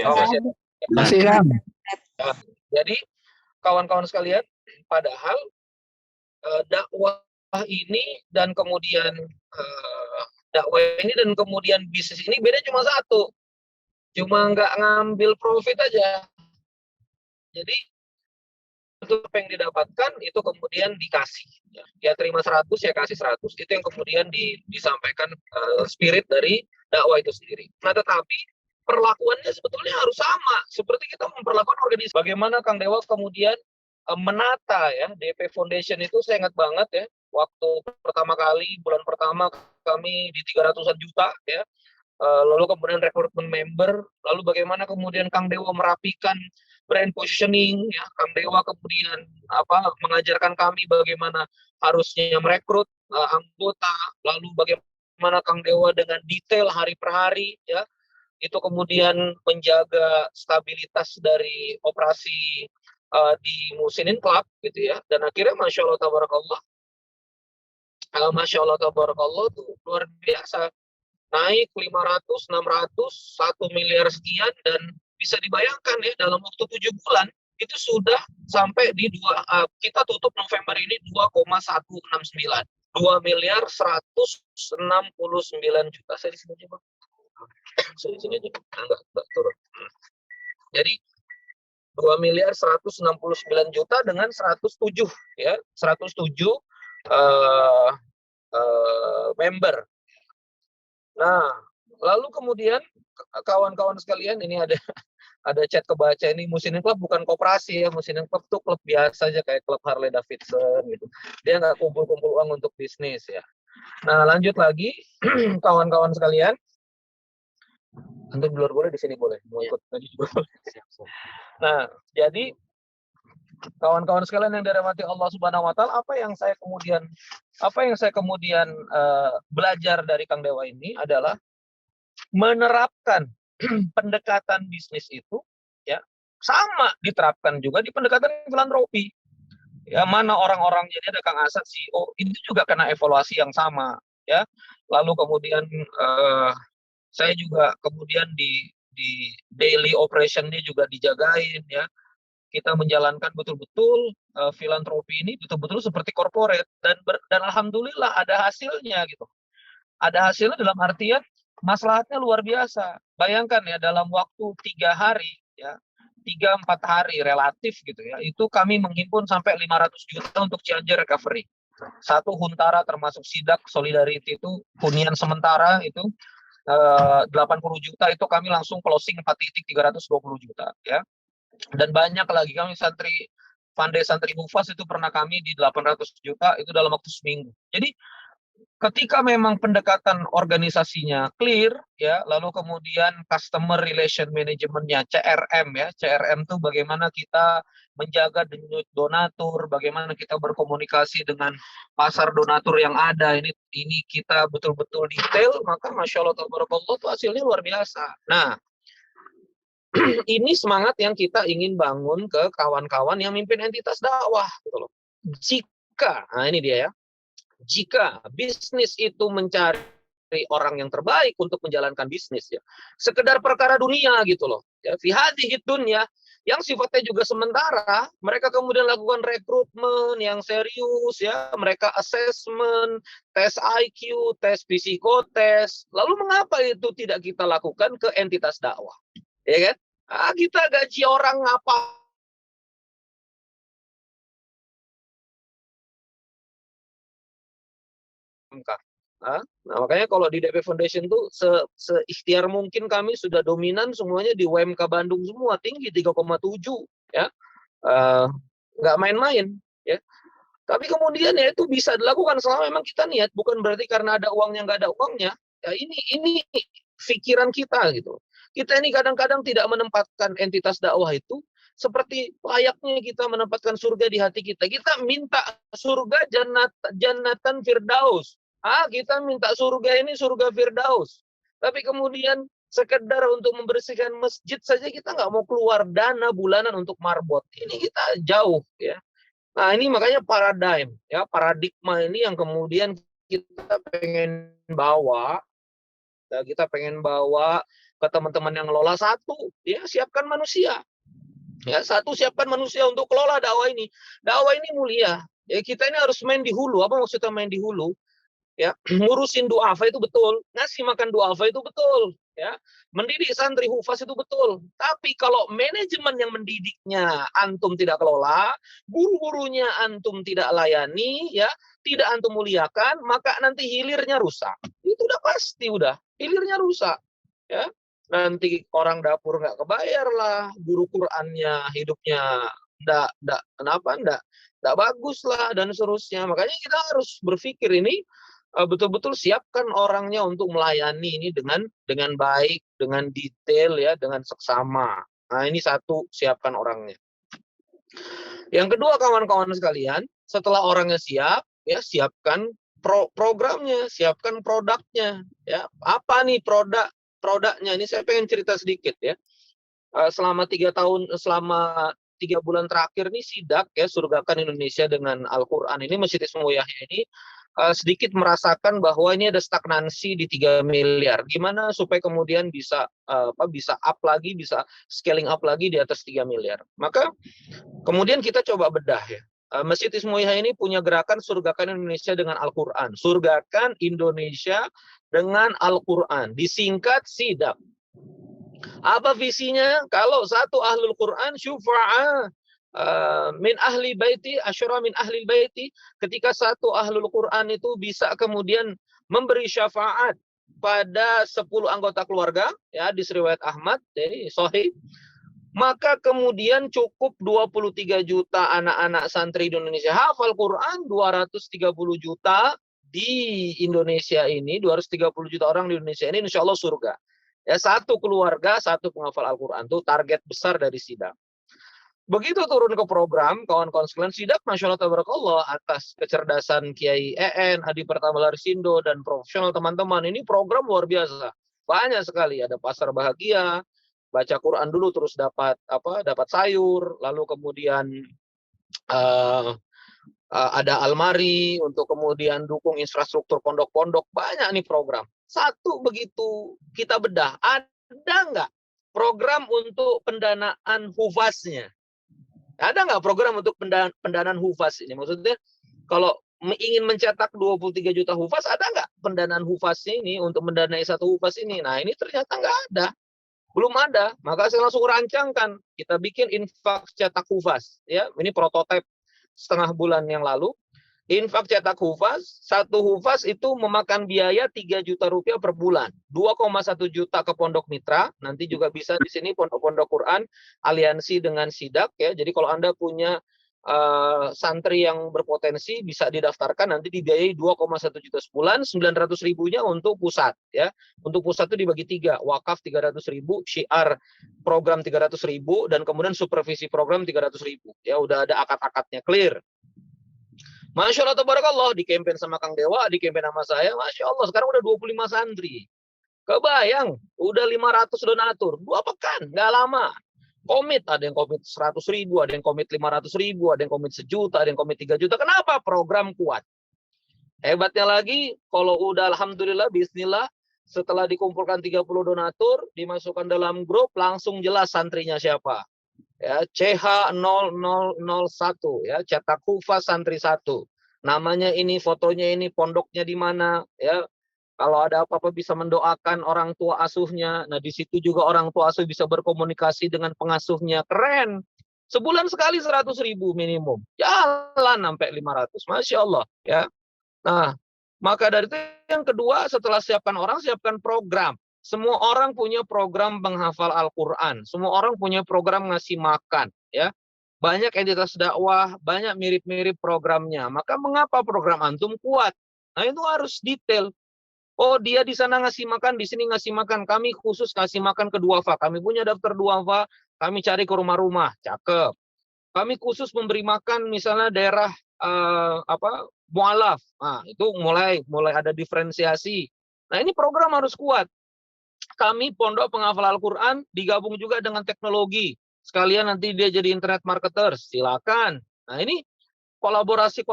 Oh, masih ada. Masih hilang. Nah, jadi kawan-kawan sekalian, padahal dakwah ini dan kemudian bisnis ini beda cuma satu, cuma nggak ngambil profit aja. Jadi itu apa yang didapatkan itu kemudian dikasih, ya terima 100 ya kasih 100, itu yang kemudian disampaikan spirit dari dakwah itu sendiri. Nah tetapi perlakuannya sebetulnya harus sama seperti kita memperlakukan organisasi. Bagaimana Kang Dewa kemudian menata ya DP Foundation itu, saya ingat banget ya waktu pertama kali bulan pertama kami di 300-an juta ya, lalu kemudian rekrutmen member, lalu bagaimana kemudian Kang Dewa merapikan brand positioning ya, Kang Dewa kemudian mengajarkan kami bagaimana harusnya merekrut anggota, lalu bagaimana Kang Dewa dengan detail hari per hari ya, itu kemudian menjaga stabilitas dari operasi di Musinin Club gitu ya, dan akhirnya Masya Allah Tabarakallah, tuh luar biasa, naik 500, 600, 1 miliar sekian, dan bisa dibayangkan ya dalam waktu 7 bulan itu sudah sampai di kita tutup November ini 2,169, 2 miliar 169 juta. Saya di sini aja, Bang. Saya di sini aja. Enggak turun. Jadi 2 miliar 169 juta dengan 107 ya, 107 member. Nah, lalu kemudian kawan-kawan sekalian, ini ada chat kebaca, ini Musinin Club bukan koperasi ya, Musinin Club tuh klub biasa aja kayak klub Harley Davidson gitu. Dia nggak kumpul-kumpul uang untuk bisnis ya. Nah, lanjut lagi kawan-kawan sekalian. Untuk di luar boleh, di sini boleh. Mau ikut tadi juga boleh. Nah, jadi kawan-kawan sekalian yang dirahmati Allah Subhanahu wa taala, apa yang saya kemudian belajar dari Kang Dewa ini adalah menerapkan pendekatan bisnis itu ya sama diterapkan juga di pendekatan filantropi. Ya, mana orang-orang, jadi ada Kang Asad CEO, itu juga kena evaluasi yang sama ya. Lalu kemudian saya juga kemudian di daily operation-nya juga dijagain ya. Kita menjalankan betul-betul filantropi ini betul-betul seperti corporate, dan alhamdulillah ada hasilnya gitu. Ada hasilnya dalam artian maslahatnya luar biasa. Bayangkan ya, dalam waktu 3 hari ya, 3-4 hari relatif gitu ya, itu kami menghimpun sampai 500 juta untuk Cianjur recovery. Satu Huntara termasuk Sidak Solidarity itu hunian sementara itu 80 juta, itu kami langsung closing 4 titik 320 juta ya. Dan banyak lagi, kami Pandai Santri Mufas itu pernah kami di 800 juta itu dalam waktu seminggu. Jadi ketika memang pendekatan organisasinya clear ya, lalu kemudian customer relation management-nya CRM ya. CRM itu bagaimana kita menjaga donatur, bagaimana kita berkomunikasi dengan pasar donatur yang ada, ini kita betul-betul detail, maka Masya Allah tabarakallah itu hasilnya luar biasa. Nah, ini semangat yang kita ingin bangun ke kawan-kawan yang mimpin entitas dakwah gitu loh. Nah ini dia ya, jika bisnis itu mencari orang yang terbaik untuk menjalankan bisnis ya, sekedar perkara dunia gitu loh ya, fi hadhihi dunya, yang sifatnya juga sementara, mereka kemudian lakukan rekrutmen yang serius ya, mereka assessment, tes IQ, tes psikotes. Lalu mengapa itu tidak kita lakukan ke entitas dakwah? Ya kan? Kita gaji orang apa? Nah, makanya kalau di DP Foundation tuh seikhtiar mungkin kami sudah dominan semuanya di UMK Bandung semua, tinggi 3,7 ya. Nggak main-main ya. Tapi kemudian ya itu bisa dilakukan selama memang kita niat, bukan berarti karena ada uangnya nggak ada uangnya. Ya ini pikiran kita gitu. Kita ini kadang-kadang tidak menempatkan entitas dakwah itu seperti layaknya kita menempatkan surga di hati kita. Kita minta surga jannatan firdaus. Kita minta surga ini surga firdaus. Tapi kemudian sekedar untuk membersihkan masjid saja kita nggak mau keluar dana bulanan untuk marbot. Ini kita jauh ya. Nah ini makanya paradigma ini yang kemudian kita pengen bawa, kita pengen bawa ke teman-teman yang ngelola. Satu, ya siapkan manusia. Ya, satu, siapkan manusia untuk kelola dakwah ini. Dakwah ini mulia. Ya, kita ini harus main di hulu. Apa maksudnya main di hulu? Ya, ngurusin duafa itu betul, ngasih makan duafa itu betul, ya, mendidik santri hufaz itu betul. Tapi kalau manajemen yang mendidiknya antum tidak kelola, guru-gurunya antum tidak layani, ya, tidak antum muliakan, maka nanti hilirnya rusak. Itu udah pasti, udah hilirnya rusak, ya. Nanti orang dapur nggak kebayar lah, guru Qur'annya hidupnya nggak bagus lah, dan seterusnya. Makanya kita harus berpikir ini betul-betul siapkan orangnya untuk melayani ini dengan baik, dengan detail, ya, dengan seksama. Nah ini satu, siapkan orangnya. Yang kedua, kawan-kawan sekalian, setelah orangnya siap, ya selesai programnya, siapkan produknya. Ya, apa nih produknya? Ini saya pengen cerita sedikit ya. Selama 3 bulan terakhir nih Sidak, ya, Surgakan Indonesia dengan Al-Quran ini, Masjid Ismail Yahya ini sedikit merasakan bahwa ini ada stagnansi di 3 miliar. Gimana supaya kemudian bisa up lagi, bisa scaling up lagi di atas 3 miliar. Maka kemudian kita coba bedah ya. Masjid Ismail Yahya ini punya gerakan Surgakan Indonesia dengan Al-Quran. Surgakan Indonesia dengan Al-Quran. Disingkat Sidak. Apa visinya? Kalau satu ahlul Quran syufa'a min ahli baiti asyara min ahli baiti, ketika satu ahlul Quran itu bisa kemudian memberi syafaat pada 10 anggota keluarga, ya, di riwayat Ahmad, jadi sahih, maka kemudian cukup 23 juta anak-anak santri di Indonesia hafal Quran, 230 juta di Indonesia ini, 230 juta orang di Indonesia ini insya Allah surga. Ya, satu keluarga, satu penghafal Al-Quran, itu target besar dari Sidak. Begitu turun ke program, kawan-kawan sekalian, Sidak, Masya Allah, Tabarakallah, atas kecerdasan Kiai EN, Adi Pertama Larsindo, dan profesional teman-teman, ini program luar biasa. Banyak sekali, ada pasar bahagia, baca Quran dulu terus dapat sayur, lalu kemudian ada almari untuk kemudian dukung infrastruktur pondok-pondok, banyak nih program. Satu, begitu kita bedah, ada nggak program untuk pendanaan hufaznya? Ada nggak program untuk pendanaan hufaz ini? Maksudnya kalau ingin mencetak 23 juta hufaz, ada nggak pendanaan hufaznya ini untuk mendanai satu hufaz ini? Nah ini ternyata nggak ada. Belum ada. Maka saya langsung rancangkan. Kita bikin infak cetak hufaz. Ya, ini prototipe setengah bulan yang lalu. Infak cetak hufaz, satu hufaz itu memakan biaya 3 juta rupiah per bulan. 2,1 juta ke pondok mitra, nanti juga bisa di sini pondok-pondok Quran, aliansi dengan Sidak, ya. Jadi kalau Anda punya santri yang berpotensi bisa didaftarkan, nanti dibiayai 2,1 juta sebulan, 900 ribunya untuk pusat, ya. Untuk pusat itu dibagi 3, wakaf 300 ribu, syiar program 300 ribu, dan kemudian supervisi program 300 ribu. Ya, udah ada akad-akadnya clear. Masya Allah, tabarakallah, di campaign sama Kang Dewa, di campaign sama saya, Masya Allah, sekarang udah 25 santri. Kebayang, udah 500 donatur, 2 pekan, nggak lama. Komit, ada yang komit 100 ribu, ada yang komit 500 ribu, ada yang komit 1 juta, ada yang komit 3 juta. Kenapa? Program kuat. Hebatnya lagi, kalau udah alhamdulillah, bismillah, setelah dikumpulkan 30 donatur, dimasukkan dalam grup, langsung jelas santrinya siapa. Ya, CH0001, ya, cetak hufaz santri 1. Namanya ini, fotonya ini, pondoknya di mana, ya. Kalau ada apa-apa bisa mendoakan orang tua asuhnya. Nah, di situ juga orang tua asuh bisa berkomunikasi dengan pengasuhnya. Keren. Sebulan sekali 100 ribu minimum. Jalan sampai 500. Masya Allah, ya. Nah, maka dari itu yang kedua, setelah siapkan orang, siapkan program. Semua orang punya program menghafal Al-Quran. Semua orang punya program ngasih makan. Ya, banyak entitas dakwah, banyak mirip-mirip programnya. Maka mengapa program antum kuat? Nah itu harus detail. Oh dia di sana ngasih makan, di sini ngasih makan. Kami khusus ngasih makan ke duafa. Kami punya daftar duafa. Kami cari ke rumah-rumah. Cakep. Kami khusus memberi makan misalnya daerah mualaf. Nah itu mulai ada diferensiasi. Nah ini program harus kuat. kami Pondok Penghafal Al-Quran digabung juga dengan teknologi. Sekalian nanti dia jadi internet marketer, silakan. Nah ini kolaborasi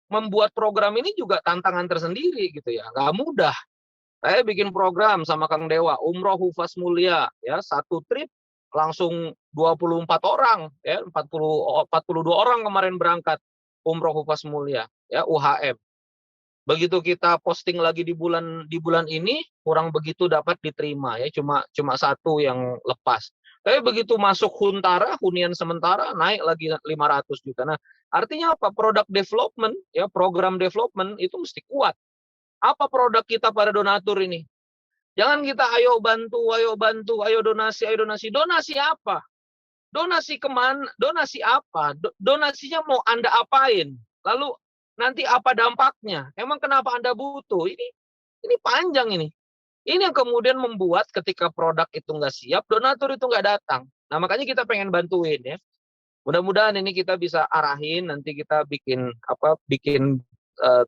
membuat program ini juga tantangan tersendiri gitu ya, nggak mudah. Saya bikin program sama Kang Dewa, Umroh Hufaz Mulia, ya satu trip langsung 24 orang, ya 42 orang kemarin berangkat Umroh Hufaz Mulia, ya UHM. Begitu kita posting lagi di bulan ini, kurang begitu dapat diterima, ya cuma satu yang lepas. Tapi begitu masuk Huntara, hunian sementara naik lagi 500 juta. Nah, artinya apa? Product development, ya program development itu mesti kuat. Apa produk kita pada donatur ini? Jangan kita ayo bantu, ayo donasi, ayo donasi. Donasi apa? Donasi kemana? Donasi apa? Donasinya mau Anda apain? Lalu nanti apa dampaknya? Emang kenapa Anda butuh? Ini panjang ini. Ini yang kemudian membuat ketika produk itu nggak siap, donatur itu nggak datang. Nah makanya kita pengen bantuin ya. Mudah-mudahan ini kita bisa arahin, nanti kita bikin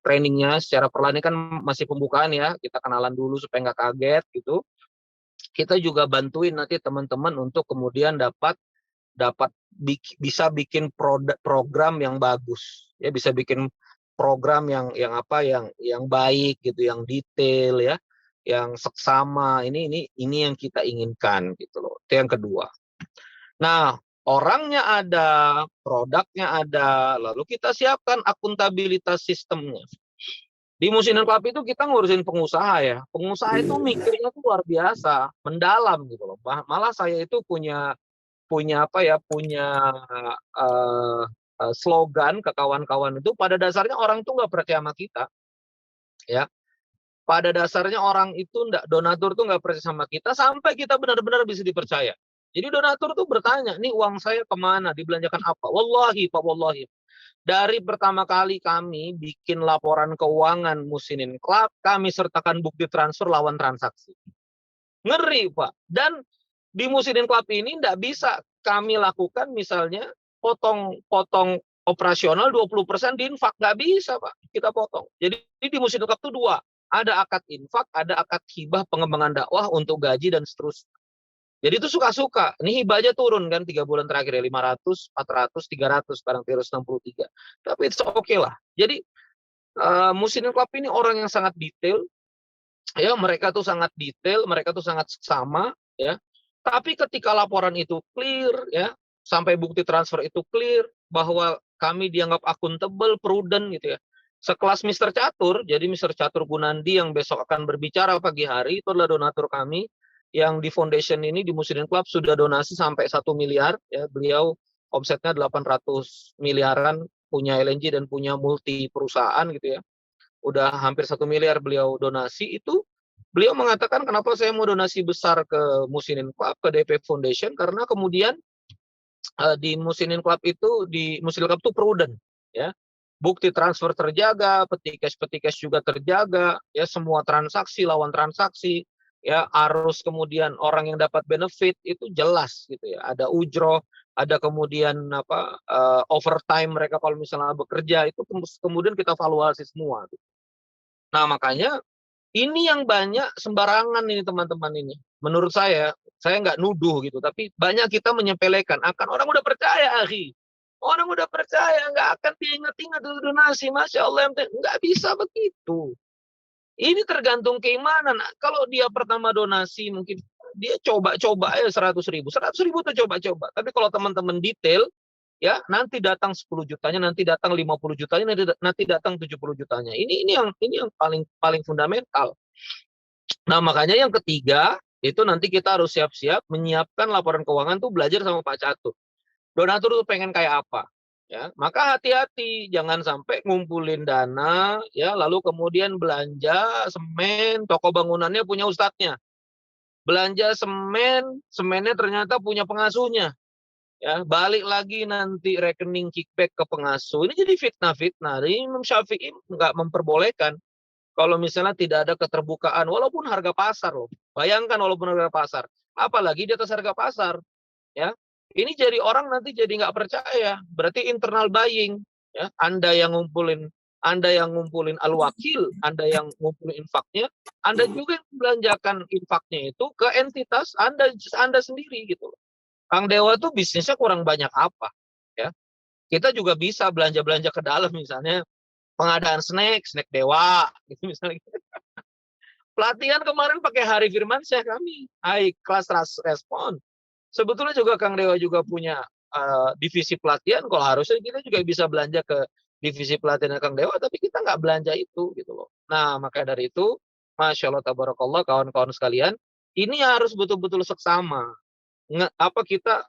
trainingnya secara perlahan. Ini kan masih pembukaan ya, kita kenalan dulu supaya nggak kaget gitu. Kita juga bantuin nanti teman-teman untuk kemudian bisa bikin program yang bagus, ya bisa bikin program yang baik gitu, yang detail ya, yang seksama. Ini yang kita inginkan gitu loh. Itu yang kedua. Nah, orangnya ada, produknya ada, lalu kita siapkan akuntabilitas sistemnya. Di Muslimin Club itu kita ngurusin pengusaha ya. Pengusaha itu mikirnya tuh luar biasa, mendalam gitu loh. Malah saya itu punya slogan ke kawan-kawan itu, pada dasarnya orang itu nggak percaya sama kita. Ya. Pada dasarnya orang itu donatur tuh nggak percaya sama kita sampai kita benar-benar bisa dipercaya. Jadi donatur tuh bertanya, nih uang saya kemana, dibelanjakan apa? Wallahi, Pak, wallahi. Dari pertama kali kami bikin laporan keuangan Muslimin Club, kami sertakan bukti transfer lawan transaksi. Ngeri, Pak. Dan di Muslimin Club ini tidak bisa kami lakukan misalnya potong operasional 20% di infak. Nggak bisa, Pak. Kita potong. Jadi di Muslimin Club itu dua. Ada akad infak, ada akad hibah pengembangan dakwah untuk gaji dan seterusnya. Jadi itu suka-suka. Ini hibahnya turun kan 3 bulan terakhir ya, 500, 400, 300, sekarang 363. Tapi itu oke lah. Jadi Muslimin Club ini orang yang sangat detail. Ya, mereka tuh sangat detail, mereka tuh sangat sama ya. Tapi ketika laporan itu clear ya, sampai bukti transfer itu clear, bahwa kami dianggap akuntabel, prudent gitu ya. Sekelas Mr. Catur, jadi Mr. Catur Gunandi yang besok akan berbicara pagi hari, itu adalah donatur kami yang di foundation ini di Muslimin Club sudah donasi sampai 1 miliar ya. Beliau omsetnya 800 miliaran, punya LNG dan punya multi perusahaan gitu ya. Udah hampir 1 miliar beliau donasi itu. Beliau mengatakan kenapa saya mau donasi besar ke Muslimin Club, ke DP Foundation, karena kemudian di Muslimin Club itu, di Muslimin Club itu prudent ya. Bukti transfer terjaga, petikes juga terjaga, ya semua transaksi lawan transaksi, ya arus kemudian orang yang dapat benefit itu jelas gitu ya. Ada ujroh, ada kemudian overtime mereka kalau misalnya bekerja itu kemudian kita evaluasi semua. Gitu. Nah makanya ini yang banyak sembarangan ini teman-teman ini. Menurut saya nggak nuduh gitu, tapi banyak kita menyepelekan. Akan orang udah percaya, akhi. Orang udah percaya, nggak akan diingat-ingat donasi. Masya Allah, nggak bisa begitu. Ini tergantung keimanan. Kalau dia pertama donasi, mungkin dia coba-coba ya 100 ribu. 100 ribu tuh coba-coba. Tapi kalau teman-teman detail, ya nanti datang 10 jutanya, nanti datang 50 jutanya, nanti datang 70 jutanya. Ini yang paling fundamental. Nah makanya yang ketiga, itu nanti kita harus siap-siap menyiapkan laporan keuangan tuh belajar sama Pak Catur. Donatur tuh pengen kayak apa, ya maka hati-hati jangan sampai ngumpulin dana ya lalu kemudian belanja semen, toko bangunannya punya ustadznya, belanja semennya ternyata punya pengasuhnya, ya balik lagi nanti rekening kickback ke pengasuh. Ini jadi fitnah. Imam Syafi'i nggak memperbolehkan kalau misalnya tidak ada keterbukaan walaupun harga pasar loh. Bayangkan walaupun harga pasar, apalagi di atas harga pasar, ya. Ini jadi orang nanti jadi nggak percaya, berarti internal buying, ya. Anda yang ngumpulin Anda yang ngumpulin al-wakil, Anda yang ngumpulin infaknya, Anda juga yang belanjakan infaknya itu ke entitas Anda sendiri gitu. Kang Dewa tuh bisnisnya kurang banyak apa, ya. Kita juga bisa belanja-belanja ke dalam, misalnya pengadaan snack Dewa, gitu misalnya. Pelatihan kemarin pakai Hari Firmansyah kami, high class respon. Sebetulnya juga Kang Dewa juga punya divisi pelatihan, kalau harusnya kita juga bisa belanja ke divisi pelatihan Kang Dewa, tapi kita nggak belanja itu gitu loh. Nah, maka dari itu, Masya Allah, tabarakallah, kawan-kawan sekalian, ini harus betul-betul seksama. Kita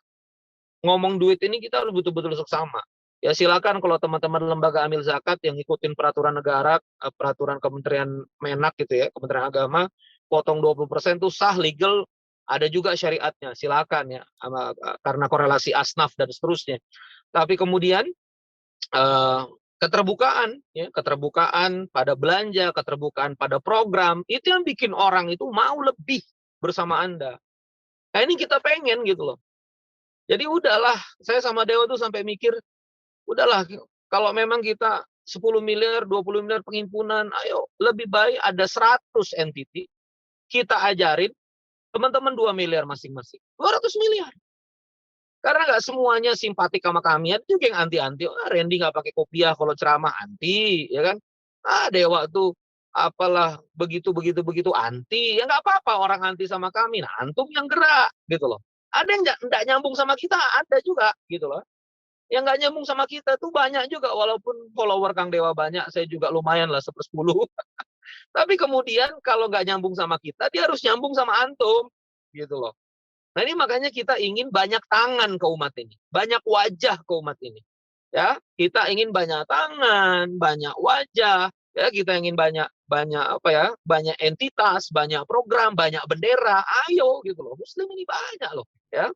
ngomong duit ini kita harus betul-betul seksama. Ya silakan kalau teman-teman lembaga amil zakat yang ngikutin peraturan negara, peraturan Kementerian Menak gitu ya, Kementerian Agama, potong 20% itu sah, legal, ada juga syariatnya, silakan ya, karena korelasi asnaf dan seterusnya. Tapi kemudian keterbukaan pada belanja, keterbukaan pada program, itu yang bikin orang itu mau lebih bersama Anda. Nah ini kita pengen gitu loh. Jadi udahlah, saya sama Dewa tuh sampai mikir, udahlah, kalau memang kita 10 miliar, 20 miliar penghimpunan, ayo lebih baik ada 100 entity, kita ajarin teman-teman 2 miliar masing-masing. 200 miliar. Karena nggak semuanya simpatik sama kami, ada juga yang anti-anti. Randy nggak pakai kopiah kalau ceramah, anti, ya kan? Dewa tuh apalah begitu anti. Ya nggak apa-apa orang anti sama kami. Nah, antum yang gerak gitu loh. Ada yang nggak nyambung sama kita, ada juga gitu loh. Yang nggak nyambung sama kita tuh banyak juga, walaupun follower Kang Dewa banyak, saya juga lumayan lah 10. Tapi kemudian kalau nggak nyambung sama kita, dia harus nyambung sama antum, gitu loh. Nah ini makanya kita ingin banyak tangan ke umat ini, banyak wajah ke umat ini. Ya, kita ingin banyak tangan, banyak wajah. Ya, kita ingin banyak entitas, banyak program, banyak bendera. Ayo gitu loh. Muslim ini banyak loh, ya.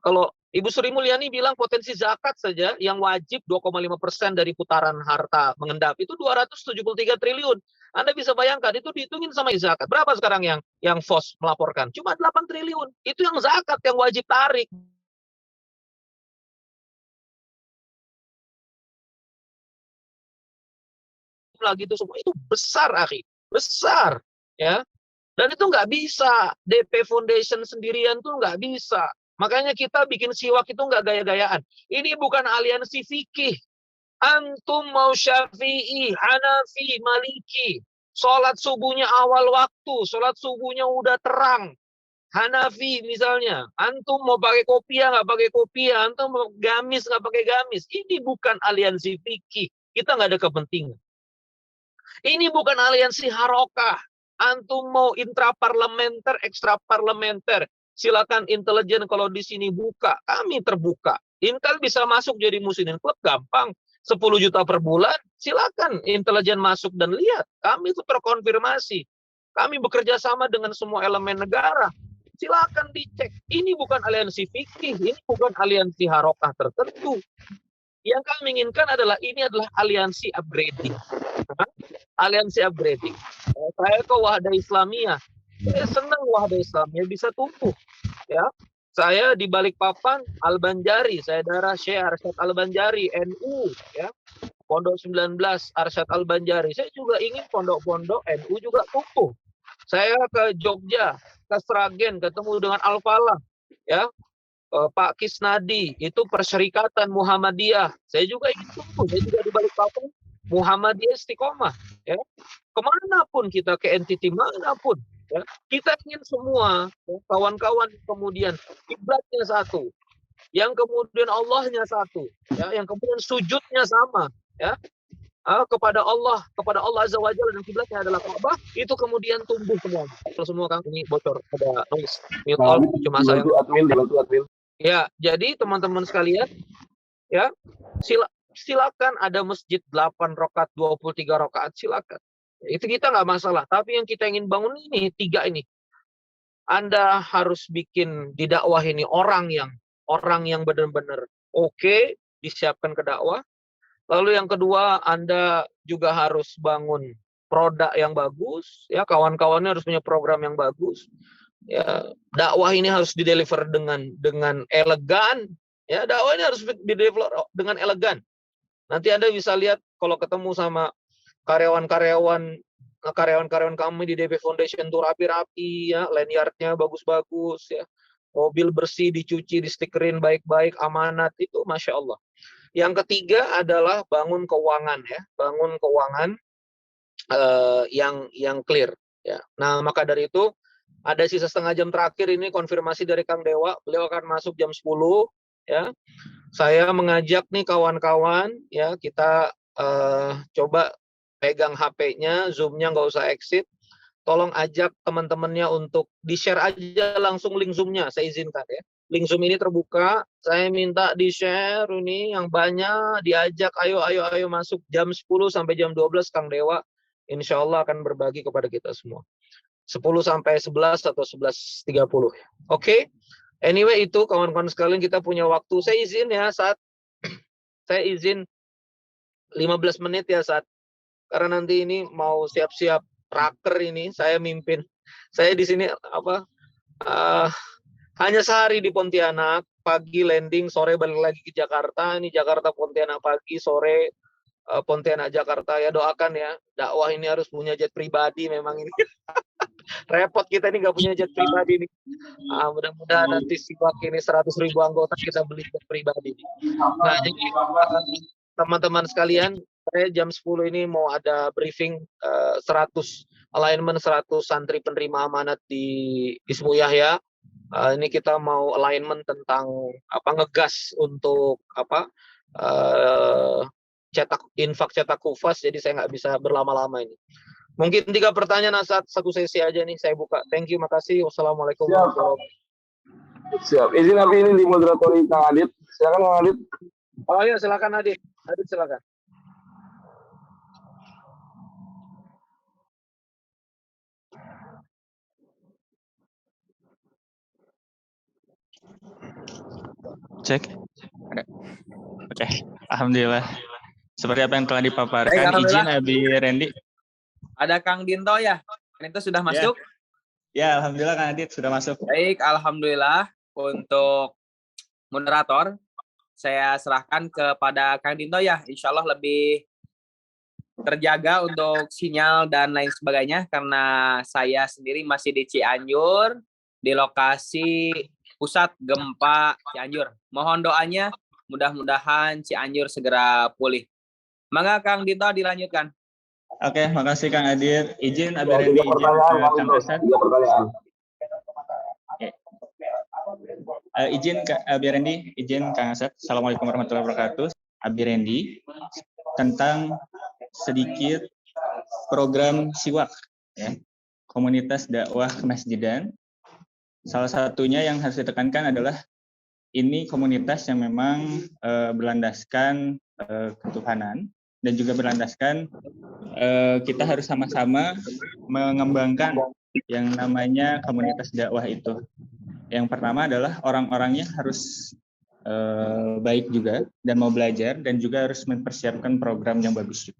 Kalau Ibu Sri Mulyani bilang potensi zakat saja yang wajib 2,5% dari putaran harta mengendap itu 273 triliun. Anda bisa bayangkan itu dihitungin sama zakat. Berapa sekarang yang FOS melaporkan? Cuma 8 triliun. Itu yang zakat yang wajib tarik. Lagi itu semua itu besar, akhi, besar, ya. Dan itu nggak bisa DP Foundation sendirian tuh nggak bisa. Makanya kita bikin siwak itu nggak gaya-gayaan. Ini bukan aliansi fikih. Antum mau Syafi'i, Hanafi, Maliki, sholat subuhnya awal waktu, sholat subuhnya udah terang. Hanafi misalnya, antum mau pakai kopiah nggak pakai kopiah, antum mau gamis nggak pakai gamis. Ini bukan aliansi fikih. Kita nggak ada kepentingan. Ini bukan aliansi harokah. Antum mau intraparlementer, ekstraparlementer. Silakan intelijen kalau di sini buka. Kami terbuka. Intel bisa masuk jadi Muslimin Club gampang. 10 juta per bulan. Silakan intelijen masuk dan lihat. Kami itu terkonfirmasi. Kami bekerja sama dengan semua elemen negara. Silakan dicek. Ini bukan aliansi fikih. Ini bukan aliansi harokah tertentu. Yang kami inginkan adalah ini adalah aliansi upgrading. Aliansi upgrading. Saya ke Wahdah Islamiyah. Saya senang Wahdah Islamiyah bisa tumbuh. Ya, saya di Balikpapan Al-Banjari. Saya darah Syekh Arsyad Al-Banjari, NU. Ya, Pondok 19 Arsyad Al-Banjari. Saya juga ingin pondok-pondok NU juga tumbuh. Saya ke Jogja, ke Sragen, ketemu dengan Al-Falah. Ya, Pak Kisnadi, itu Perserikatan Muhammadiyah. Saya juga ingin tumbuh. Saya juga di Balikpapan Muhammadiyah Istiqomah. Ya. Kemanapun kita, ke entiti manapun. Ya. Kita ingin semua kawan-kawan kemudian kiblatnya satu. Yang kemudian Allahnya satu. Ya. Yang kemudian sujudnya sama. Ya. Kepada Allah Azza wa Jalla, dan kiblatnya adalah Ka'bah, itu kemudian tumbuh semua. Kalau semua kan ini bocor, ada noise. Cuma saya. Admin. Ya, jadi teman-teman sekalian, ya, silakan ada masjid 8 rakaat, 23 rakaat, silakan. Itu kita nggak masalah. Tapi yang kita ingin bangun ini 3 ini. Anda harus bikin di dakwah ini orang yang benar-benar oke, disiapkan ke dakwah. Lalu yang kedua, Anda juga harus bangun produk yang bagus, ya, kawan-kawannya harus punya program yang bagus. Ya, dakwah ini harus dideliver dengan elegan. Ya, dakwah ini harus dideliver dengan elegan. Nanti Anda bisa lihat kalau ketemu sama karyawan kami di DB Foundation tuh rapi-rapi ya, lanyardnya bagus-bagus ya, mobil bersih, dicuci, distikerin baik-baik, amanat, itu Masya Allah. Yang ketiga adalah bangun keuangan ya, bangun keuangan yang clear ya. Nah, maka dari itu ada sisa setengah jam terakhir ini konfirmasi dari Kang Dewa, beliau akan masuk jam 10 ya. Saya mengajak nih kawan-kawan ya, kita coba pegang HP-nya, Zoom-nya nggak usah exit. Tolong ajak teman-temannya untuk di-share aja langsung link Zoom-nya, saya izinkan ya. Link Zoom ini terbuka, saya minta di-share ini yang banyak, diajak, ayo masuk jam 10 sampai jam 12 Kang Dewa, insya Allah akan berbagi kepada kita semua. 10 sampai 11 atau 11.30. Oke? Anyway, itu kawan-kawan sekalian, kita punya waktu. Saya izin ya, saya izin 15 menit ya, karena nanti ini mau siap-siap raker ini, saya mimpin. Saya di sini hanya sehari di Pontianak, pagi landing, sore balik lagi ke Jakarta. Ini Jakarta Pontianak pagi, sore Pontianak Jakarta. Ya doakan ya, dakwah ini harus punya jet pribadi memang ini. Repot kita ini nggak punya jet pribadi nih. Mudah-mudahan nanti Siwak ini 100.000 anggota kita beli jet pribadi. Nah, jadi teman-teman sekalian, saya jam 10 ini mau ada briefing 100 alignment 100 santri penerima amanat di Ismu Yahya. Ini kita mau alignment tentang ngegas untuk infak cetak kufas, jadi saya nggak bisa berlama-lama ini. Mungkin 3 pertanyaan Asad, 1 sesi aja nih saya buka. Thank you, makasih. Wassalamualaikum warahmatullahi wabarakatuh. Siap. Izin tapi ini dimoderatori Kang Adit. Silakan Kang Adit. Oh iya, silakan Adit. Adit silakan. Cek. Oke. Alhamdulillah. Seperti apa yang telah dipaparkan, izin Abi Randy. Ada Kang Dinto ya? Itu sudah masuk? Ya, alhamdulillah Kang Adit sudah masuk. Baik, alhamdulillah. Untuk moderator, saya serahkan kepada Kang Dinto ya. Insya Allah lebih terjaga untuk sinyal dan lain sebagainya, karena saya sendiri masih di Cianjur, di lokasi pusat gempa Cianjur. Mohon doanya, mudah-mudahan Cianjur segera pulih. Mangga Kang Dinto dilanjutkan. Oke, makasih Kang Adit. Izin Abi Randy, izin Kang Asad. Izin Abi Randy, izin Kang Asad. Assalamualaikum warahmatullahi wabarakatuh. Abi Randy, tentang sedikit program Siwak, ya, komunitas dakwah kemasjidan. Salah satunya yang harus ditekankan adalah ini komunitas yang memang berlandaskan ketuhanan, dan juga berlandaskan kita harus sama-sama mengembangkan yang namanya komunitas dakwah itu. Yang pertama adalah orang-orangnya harus baik juga dan mau belajar, dan juga harus mempersiapkan program yang bagus.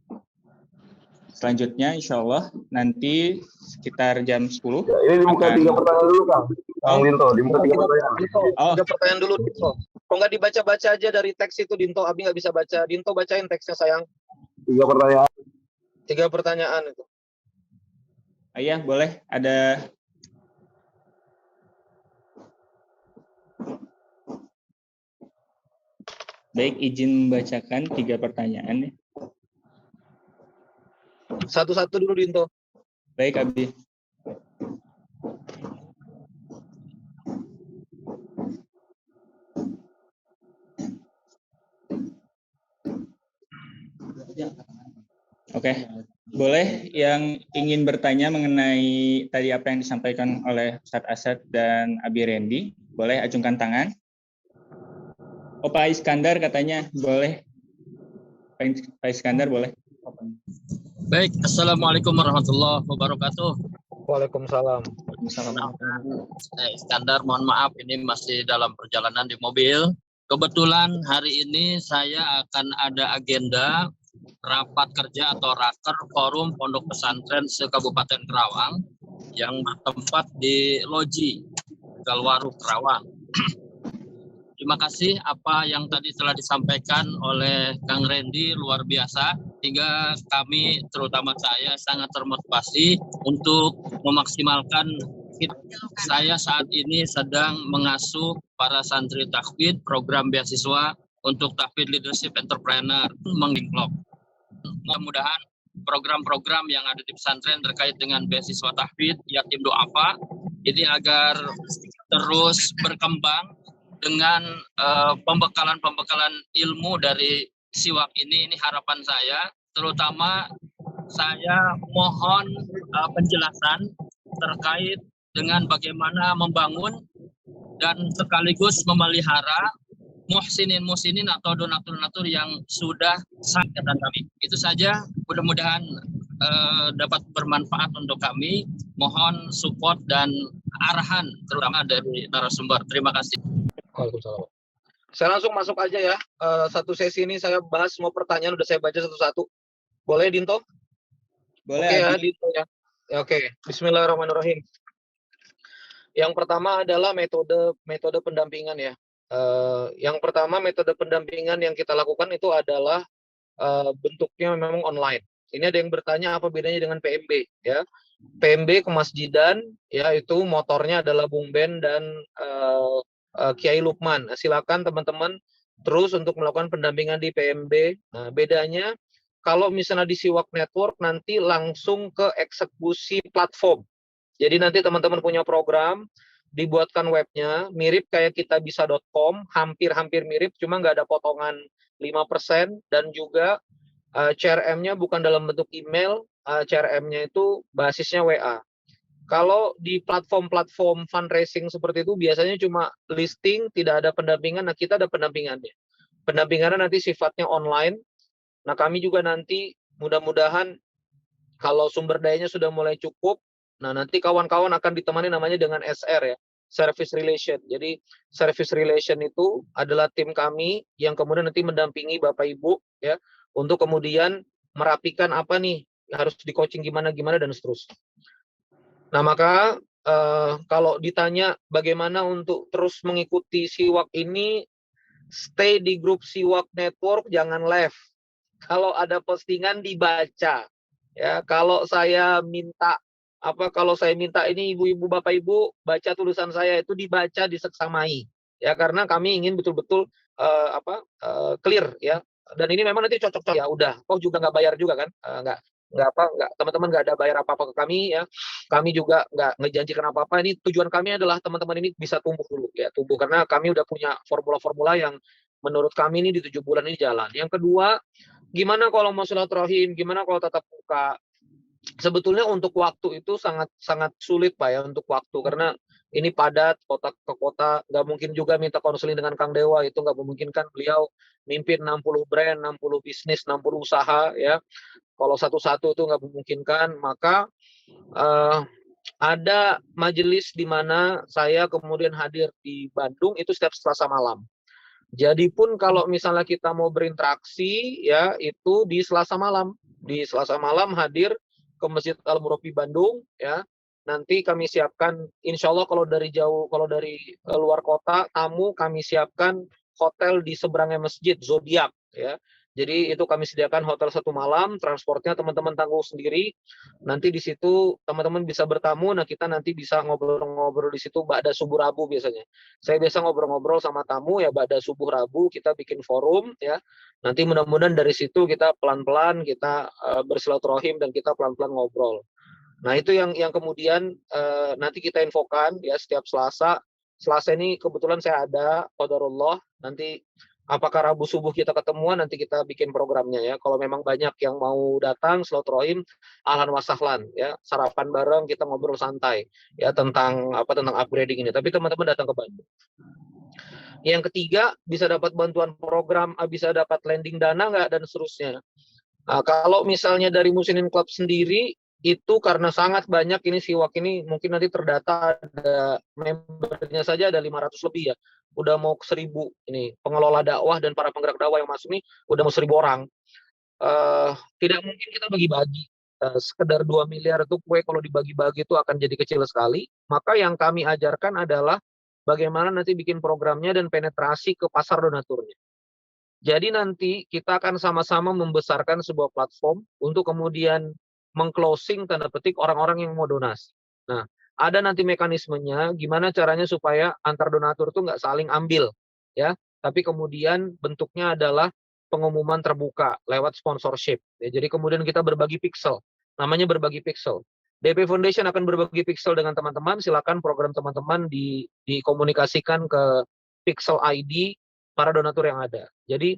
Selanjutnya insya Allah nanti sekitar jam 10. Ya, ini dibuka 3 pertanyaan dulu Kang. Kang Dinto, dibuka 3 pertanyaan. Oh. 3 pertanyaan dulu Dinto. Kok nggak dibaca-baca aja dari teks itu Dinto? Abi nggak bisa baca. Dinto bacain teksnya sayang. 3 pertanyaan. 3 pertanyaan itu. Iya, boleh. Ada. Baik, izin membacakan 3 pertanyaan. Satu-satu dulu Dinto. Baik, Abi. Oke, boleh yang ingin bertanya mengenai tadi apa yang disampaikan oleh Ustadz Asad dan Abi Randy, boleh acungkan tangan. Pak Iskandar katanya boleh. Pak Iskandar boleh. Baik, Assalamualaikum warahmatullahi wabarakatuh. Waalaikumsalam. Saya Iskandar, mohon maaf ini masih dalam perjalanan di mobil. Kebetulan hari ini saya akan ada agenda rapat kerja atau raker forum pondok pesantren se-Kabupaten Kerawang yang bertempat di Loji Galwaru Kerawang. Terima kasih apa yang tadi telah disampaikan oleh Kang Randy, luar biasa. sehingga kami, terutama saya, sangat termotivasi untuk memaksimalkan. Saya saat ini sedang mengasuh para santri tahfidz program beasiswa untuk tahfidz leadership entrepreneur mengingklok. Mudah-mudahan program-program yang ada di pesantren terkait dengan beasiswa tahfidz yatim du'afa ini agar terus berkembang dengan pembekalan ilmu dari siwak ini harapan saya. Terutama saya mohon penjelasan terkait dengan bagaimana membangun dan sekaligus memelihara muhsinin atau donatur yang sudah sangat ketat kami. Itu saja, mudah-mudahan dapat bermanfaat untuk kami. Mohon support dan arahan terutama dari narasumber. Terima kasih. Waalaikumsalam. Saya langsung masuk aja ya. Satu sesi ini saya bahas semua pertanyaan, udah saya baca satu-satu. Boleh, Dinto? Boleh. Oke ya, Dinto ya. Oke, bismillahirrahmanirrahim. Yang pertama adalah metode pendampingan ya. Yang pertama metode pendampingan yang kita lakukan itu adalah bentuknya memang online. Ini ada yang bertanya apa bedanya dengan PMB ya. PMB kemasjidan ya, itu motornya adalah Bung Ben dan Kiai Lukman. Silakan teman-teman terus untuk melakukan pendampingan di PMB. Nah, bedanya kalau misalnya di Siwak Network nanti langsung ke eksekusi platform. Jadi nanti teman-teman punya program, dibuatkan webnya, mirip kayak kitabisa.com, hampir mirip, cuma nggak ada potongan 5%, dan juga CRM-nya bukan dalam bentuk email, CRM-nya itu basisnya WA. Kalau di platform-platform fundraising seperti itu, biasanya cuma listing, tidak ada pendampingan, nah kita ada pendampingannya. Pendampingannya nanti sifatnya online, nah kami juga nanti mudah-mudahan kalau sumber dayanya sudah mulai cukup, nah nanti kawan-kawan akan ditemani namanya dengan SR ya, Service Relation. Jadi Service Relation itu adalah tim kami yang kemudian nanti mendampingi Bapak Ibu ya, untuk kemudian merapikan apa nih harus di coaching gimana dan seterusnya. Nah maka kalau ditanya bagaimana untuk terus mengikuti Siwak ini, stay di grup Siwak Network, jangan left. Kalau ada postingan dibaca. Ya, kalau saya minta ini ibu-ibu bapak ibu baca tulisan saya, itu dibaca, diseksamai ya, karena kami ingin betul-betul clear ya, dan ini memang nanti cocok ya udah, juga nggak bayar juga kan, nggak teman-teman nggak ada bayar apa-apa ke kami ya, kami juga nggak ngejanjikan apa-apa. Ini tujuan kami adalah teman-teman ini bisa tumbuh dulu ya, karena kami udah punya formula-formula yang menurut kami ini di 7 bulan ini jalan. Yang kedua, gimana kalau mau silaturahim, gimana kalau tatap muka? Sebetulnya untuk waktu itu sangat sulit Pak ya, untuk waktu, karena ini padat kota ke kota, nggak mungkin juga minta konseling dengan Kang Dewa, itu nggak memungkinkan. Beliau mimpin 60 brand, 60 bisnis, 60 usaha ya. Kalau satu-satu itu nggak memungkinkan, maka ada majelis di mana saya kemudian hadir di Bandung itu setiap Selasa malam. Jadi pun kalau misalnya kita mau berinteraksi ya, itu di Selasa malam. Di Selasa malam hadir ke Masjid Al-Murabi Bandung ya. Nanti kami siapkan, insya Allah kalau dari jauh, kalau dari luar kota tamu, kami siapkan hotel di seberangnya masjid, Zodiac ya. Jadi itu kami sediakan hotel 1 malam, transportnya teman-teman tanggung sendiri. Nanti di situ teman-teman bisa bertamu, nah kita nanti bisa ngobrol-ngobrol di situ ba'da subuh Rabu biasanya. Saya biasa ngobrol-ngobrol sama tamu ya ba'da subuh Rabu, kita bikin forum ya. Nanti mudah-mudahan dari situ kita pelan-pelan kita bersilaturahim dan kita pelan-pelan ngobrol. Nah itu yang kemudian nanti kita infokan ya setiap Selasa. Selasa ini kebetulan saya ada, qadarullah, nanti apakah Rabu subuh kita ketemuan, nanti kita bikin programnya ya. Kalau memang banyak yang mau datang silaturahim, ahlan wa sahlan ya, sarapan bareng, kita ngobrol santai ya tentang upgrading ini. Tapi teman-teman datang ke Bandung. Yang ketiga, bisa dapat bantuan program, bisa dapat lending dana nggak, dan seterusnya. Nah, kalau misalnya dari Muslimin Club sendiri, itu karena sangat banyak ini Siwak ini, mungkin nanti terdata ada membernya saja ada 500 lebih ya. Udah mau ke 1000 ini pengelola dakwah dan para penggerak dakwah yang masuk ini udah mau 1000 orang. Tidak mungkin kita bagi-bagi. Sekedar 2 miliar itu kue kalau dibagi-bagi itu akan jadi kecil sekali. Maka yang kami ajarkan adalah bagaimana nanti bikin programnya dan penetrasi ke pasar donaturnya. Jadi nanti kita akan sama-sama membesarkan sebuah platform untuk kemudian mengclosing tanda petik orang-orang yang mau donasi. Nah, ada nanti mekanismenya gimana caranya supaya antar donatur itu nggak saling ambil, ya. Tapi kemudian bentuknya adalah pengumuman terbuka lewat sponsorship. Ya, jadi kemudian kita berbagi pixel, namanya berbagi pixel. DP Foundation akan berbagi pixel dengan teman-teman. Silakan program teman-teman dikomunikasikan ke pixel ID para donatur yang ada. Jadi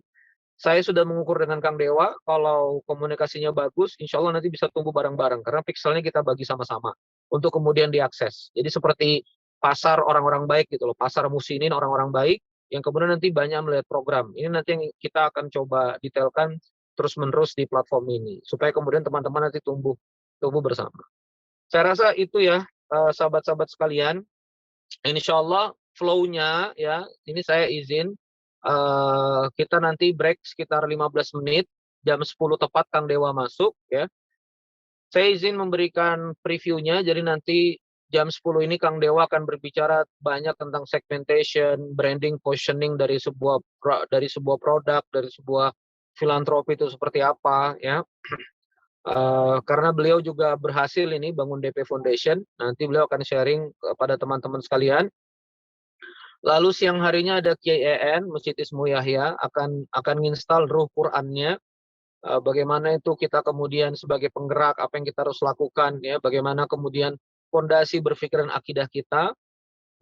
saya sudah mengukur dengan Kang Dewa, kalau komunikasinya bagus, insya Allah nanti bisa tumbuh bareng-bareng, karena pixelnya kita bagi sama-sama, untuk kemudian diakses. Jadi seperti pasar orang-orang baik gitu loh, pasar musinin orang-orang baik, yang kemudian nanti banyak melihat program. Ini nanti yang kita akan coba detailkan terus-menerus di platform ini, supaya kemudian teman-teman nanti tumbuh bersama. Saya rasa itu ya, sahabat-sahabat sekalian, insya Allah flow-nya ya, ini saya izin, kita nanti break sekitar 15 menit, jam 10 tepat Kang Dewa masuk ya. Saya izin memberikan previewnya, jadi nanti jam 10 ini Kang Dewa akan berbicara banyak tentang segmentation, branding, positioning dari sebuah produk, dari sebuah filantropi itu seperti apa ya. Karena beliau juga berhasil ini bangun DP Foundation, nanti beliau akan sharing kepada teman-teman sekalian. Lalu siang harinya ada Kiai EN, Masjid Ismu Yahya, akan nginstal ruh Qur'annya. Bagaimana itu kita kemudian sebagai penggerak, apa yang kita harus lakukan, ya, bagaimana kemudian fondasi berpikiran akidah kita.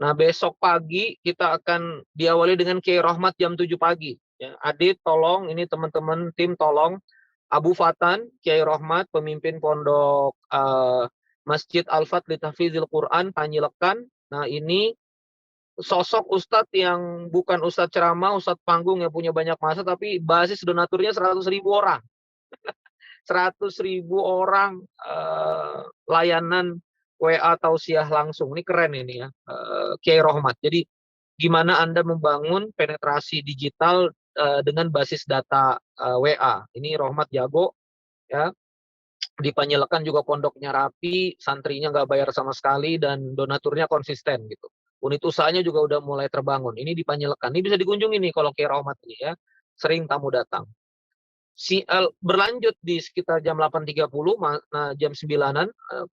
Nah, besok pagi kita akan diawali dengan Kiai Rahmat jam 7 pagi. Ya. Adit, tolong, ini teman-teman tim tolong. Abu Fatan, Kiai Rahmat, pemimpin pondok Masjid Al-Fat li Tahfizil Quran, Panjilekan. Nah, ini sosok ustadz yang bukan ustadz ceramah, ustadz panggung yang punya banyak masa, tapi basis donaturnya 100.000 orang. 100.000 orang layanan WA tausiah langsung. Ini keren ini ya, Kiai Rohmat. Jadi gimana Anda membangun penetrasi digital dengan basis data WA. Ini Rohmat jago ya. Di Panjelekan juga pondoknya rapi, santrinya nggak bayar sama sekali, dan donaturnya konsisten gitu. Unit usahanya juga udah mulai terbangun. Ini di Panjelekan. Ini bisa dikunjungi nih kalau Kiai Rahmat ini ya. Sering tamu datang. Berlanjut di sekitar jam 8.30, nah jam 9-an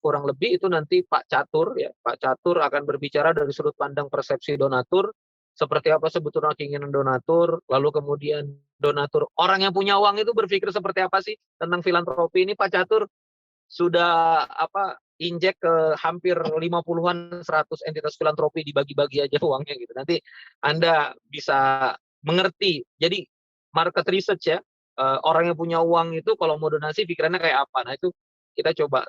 kurang lebih itu nanti Pak Catur ya. Pak Catur akan berbicara dari sudut pandang persepsi donatur, seperti apa sebetulnya keinginan donatur, lalu kemudian donatur, orang yang punya uang itu berpikir seperti apa sih tentang filantropi. Ini Pak Catur sudah injek ke hampir 50-an 100 entitas filantropi, dibagi-bagi aja uangnya gitu. Nanti Anda bisa mengerti. Jadi market research ya, orang yang punya uang itu kalau mau donasi pikirannya kayak apa. Nah, itu kita coba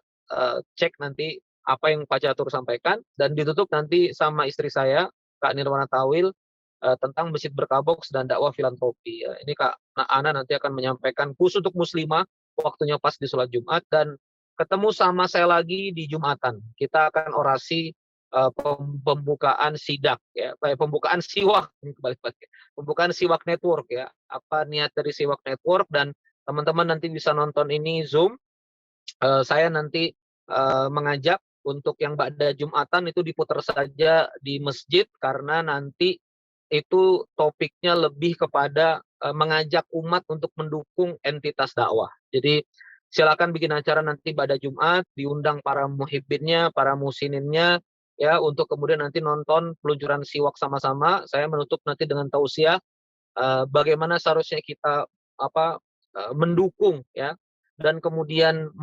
cek nanti apa yang Pak Catur sampaikan, dan ditutup nanti sama istri saya Kak Nirwana Tawil tentang Masjid Berkabox dan dakwah filantropi. Ini Kak Ana nanti akan menyampaikan khusus untuk muslimah, waktunya pas di sholat Jumat, dan ketemu sama saya lagi di Jumatan. Kita akan orasi pembukaan sidak ya, pembukaan siwak, pembukaan siwak network ya. Apa niat dari siwak network, dan teman-teman nanti bisa nonton ini Zoom. Saya nanti mengajak untuk yang pada Jumatan itu diputar saja di masjid, karena nanti itu topiknya lebih kepada mengajak umat untuk mendukung entitas dakwah. Jadi silakan bikin acara nanti pada Jumat, diundang para muhibbinnya, para musininnya, ya, untuk kemudian nanti nonton peluncuran siwak sama-sama. Saya menutup nanti dengan tausiah bagaimana seharusnya kita mendukung ya, dan kemudian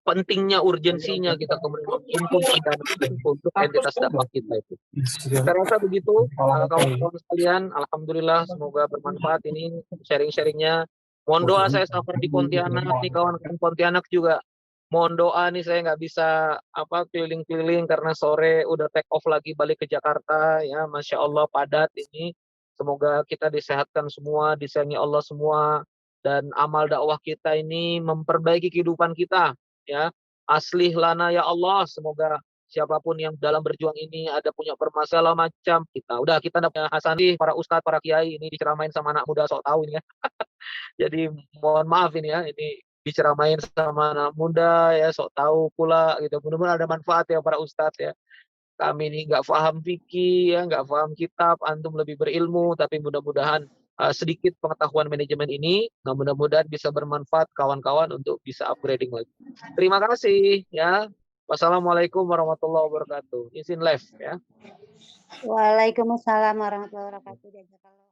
pentingnya, urgensinya kita kemudian mengumpulkan dana untuk entitas dakwah kita itu. Saya rasa begitu, kawan-kawan sekalian. Alhamdulillah, semoga bermanfaat ini sharing-sharingnya. Mohon doa, saya safar di Pontianak nih, kawan-kawan Pontianak juga. Mohon doa nih, saya nggak bisa keliling-keliling karena sore udah take off lagi balik ke Jakarta ya. Masya Allah padat ini. Semoga kita disehatkan semua, disayangi Allah semua, dan amal dakwah kita ini memperbaiki kehidupan kita ya. Aslih lana ya Allah. Semoga siapapun yang dalam berjuang ini ada punya permasalahan macam kita. Udah kita dapat Hasani, para ustadz, para kiai ini diceramain sama anak muda sok tahu ini ya. Jadi mohon maaf ini ya, ini diceramain sama anak muda ya, sok tahu pula gitu. Mudah-mudahan ada manfaat ya para ustadz ya. Kami ini nggak paham fikih ya, nggak paham kitab, antum lebih berilmu, tapi mudah-mudahan sedikit pengetahuan manajemen ini. Nah, mudah-mudahan bisa bermanfaat kawan-kawan untuk bisa upgrading lagi. Terima kasih ya. Wassalamualaikum warahmatullahi wabarakatuh. Izin live ya. Waalaikumsalam warahmatullahi wabarakatuh.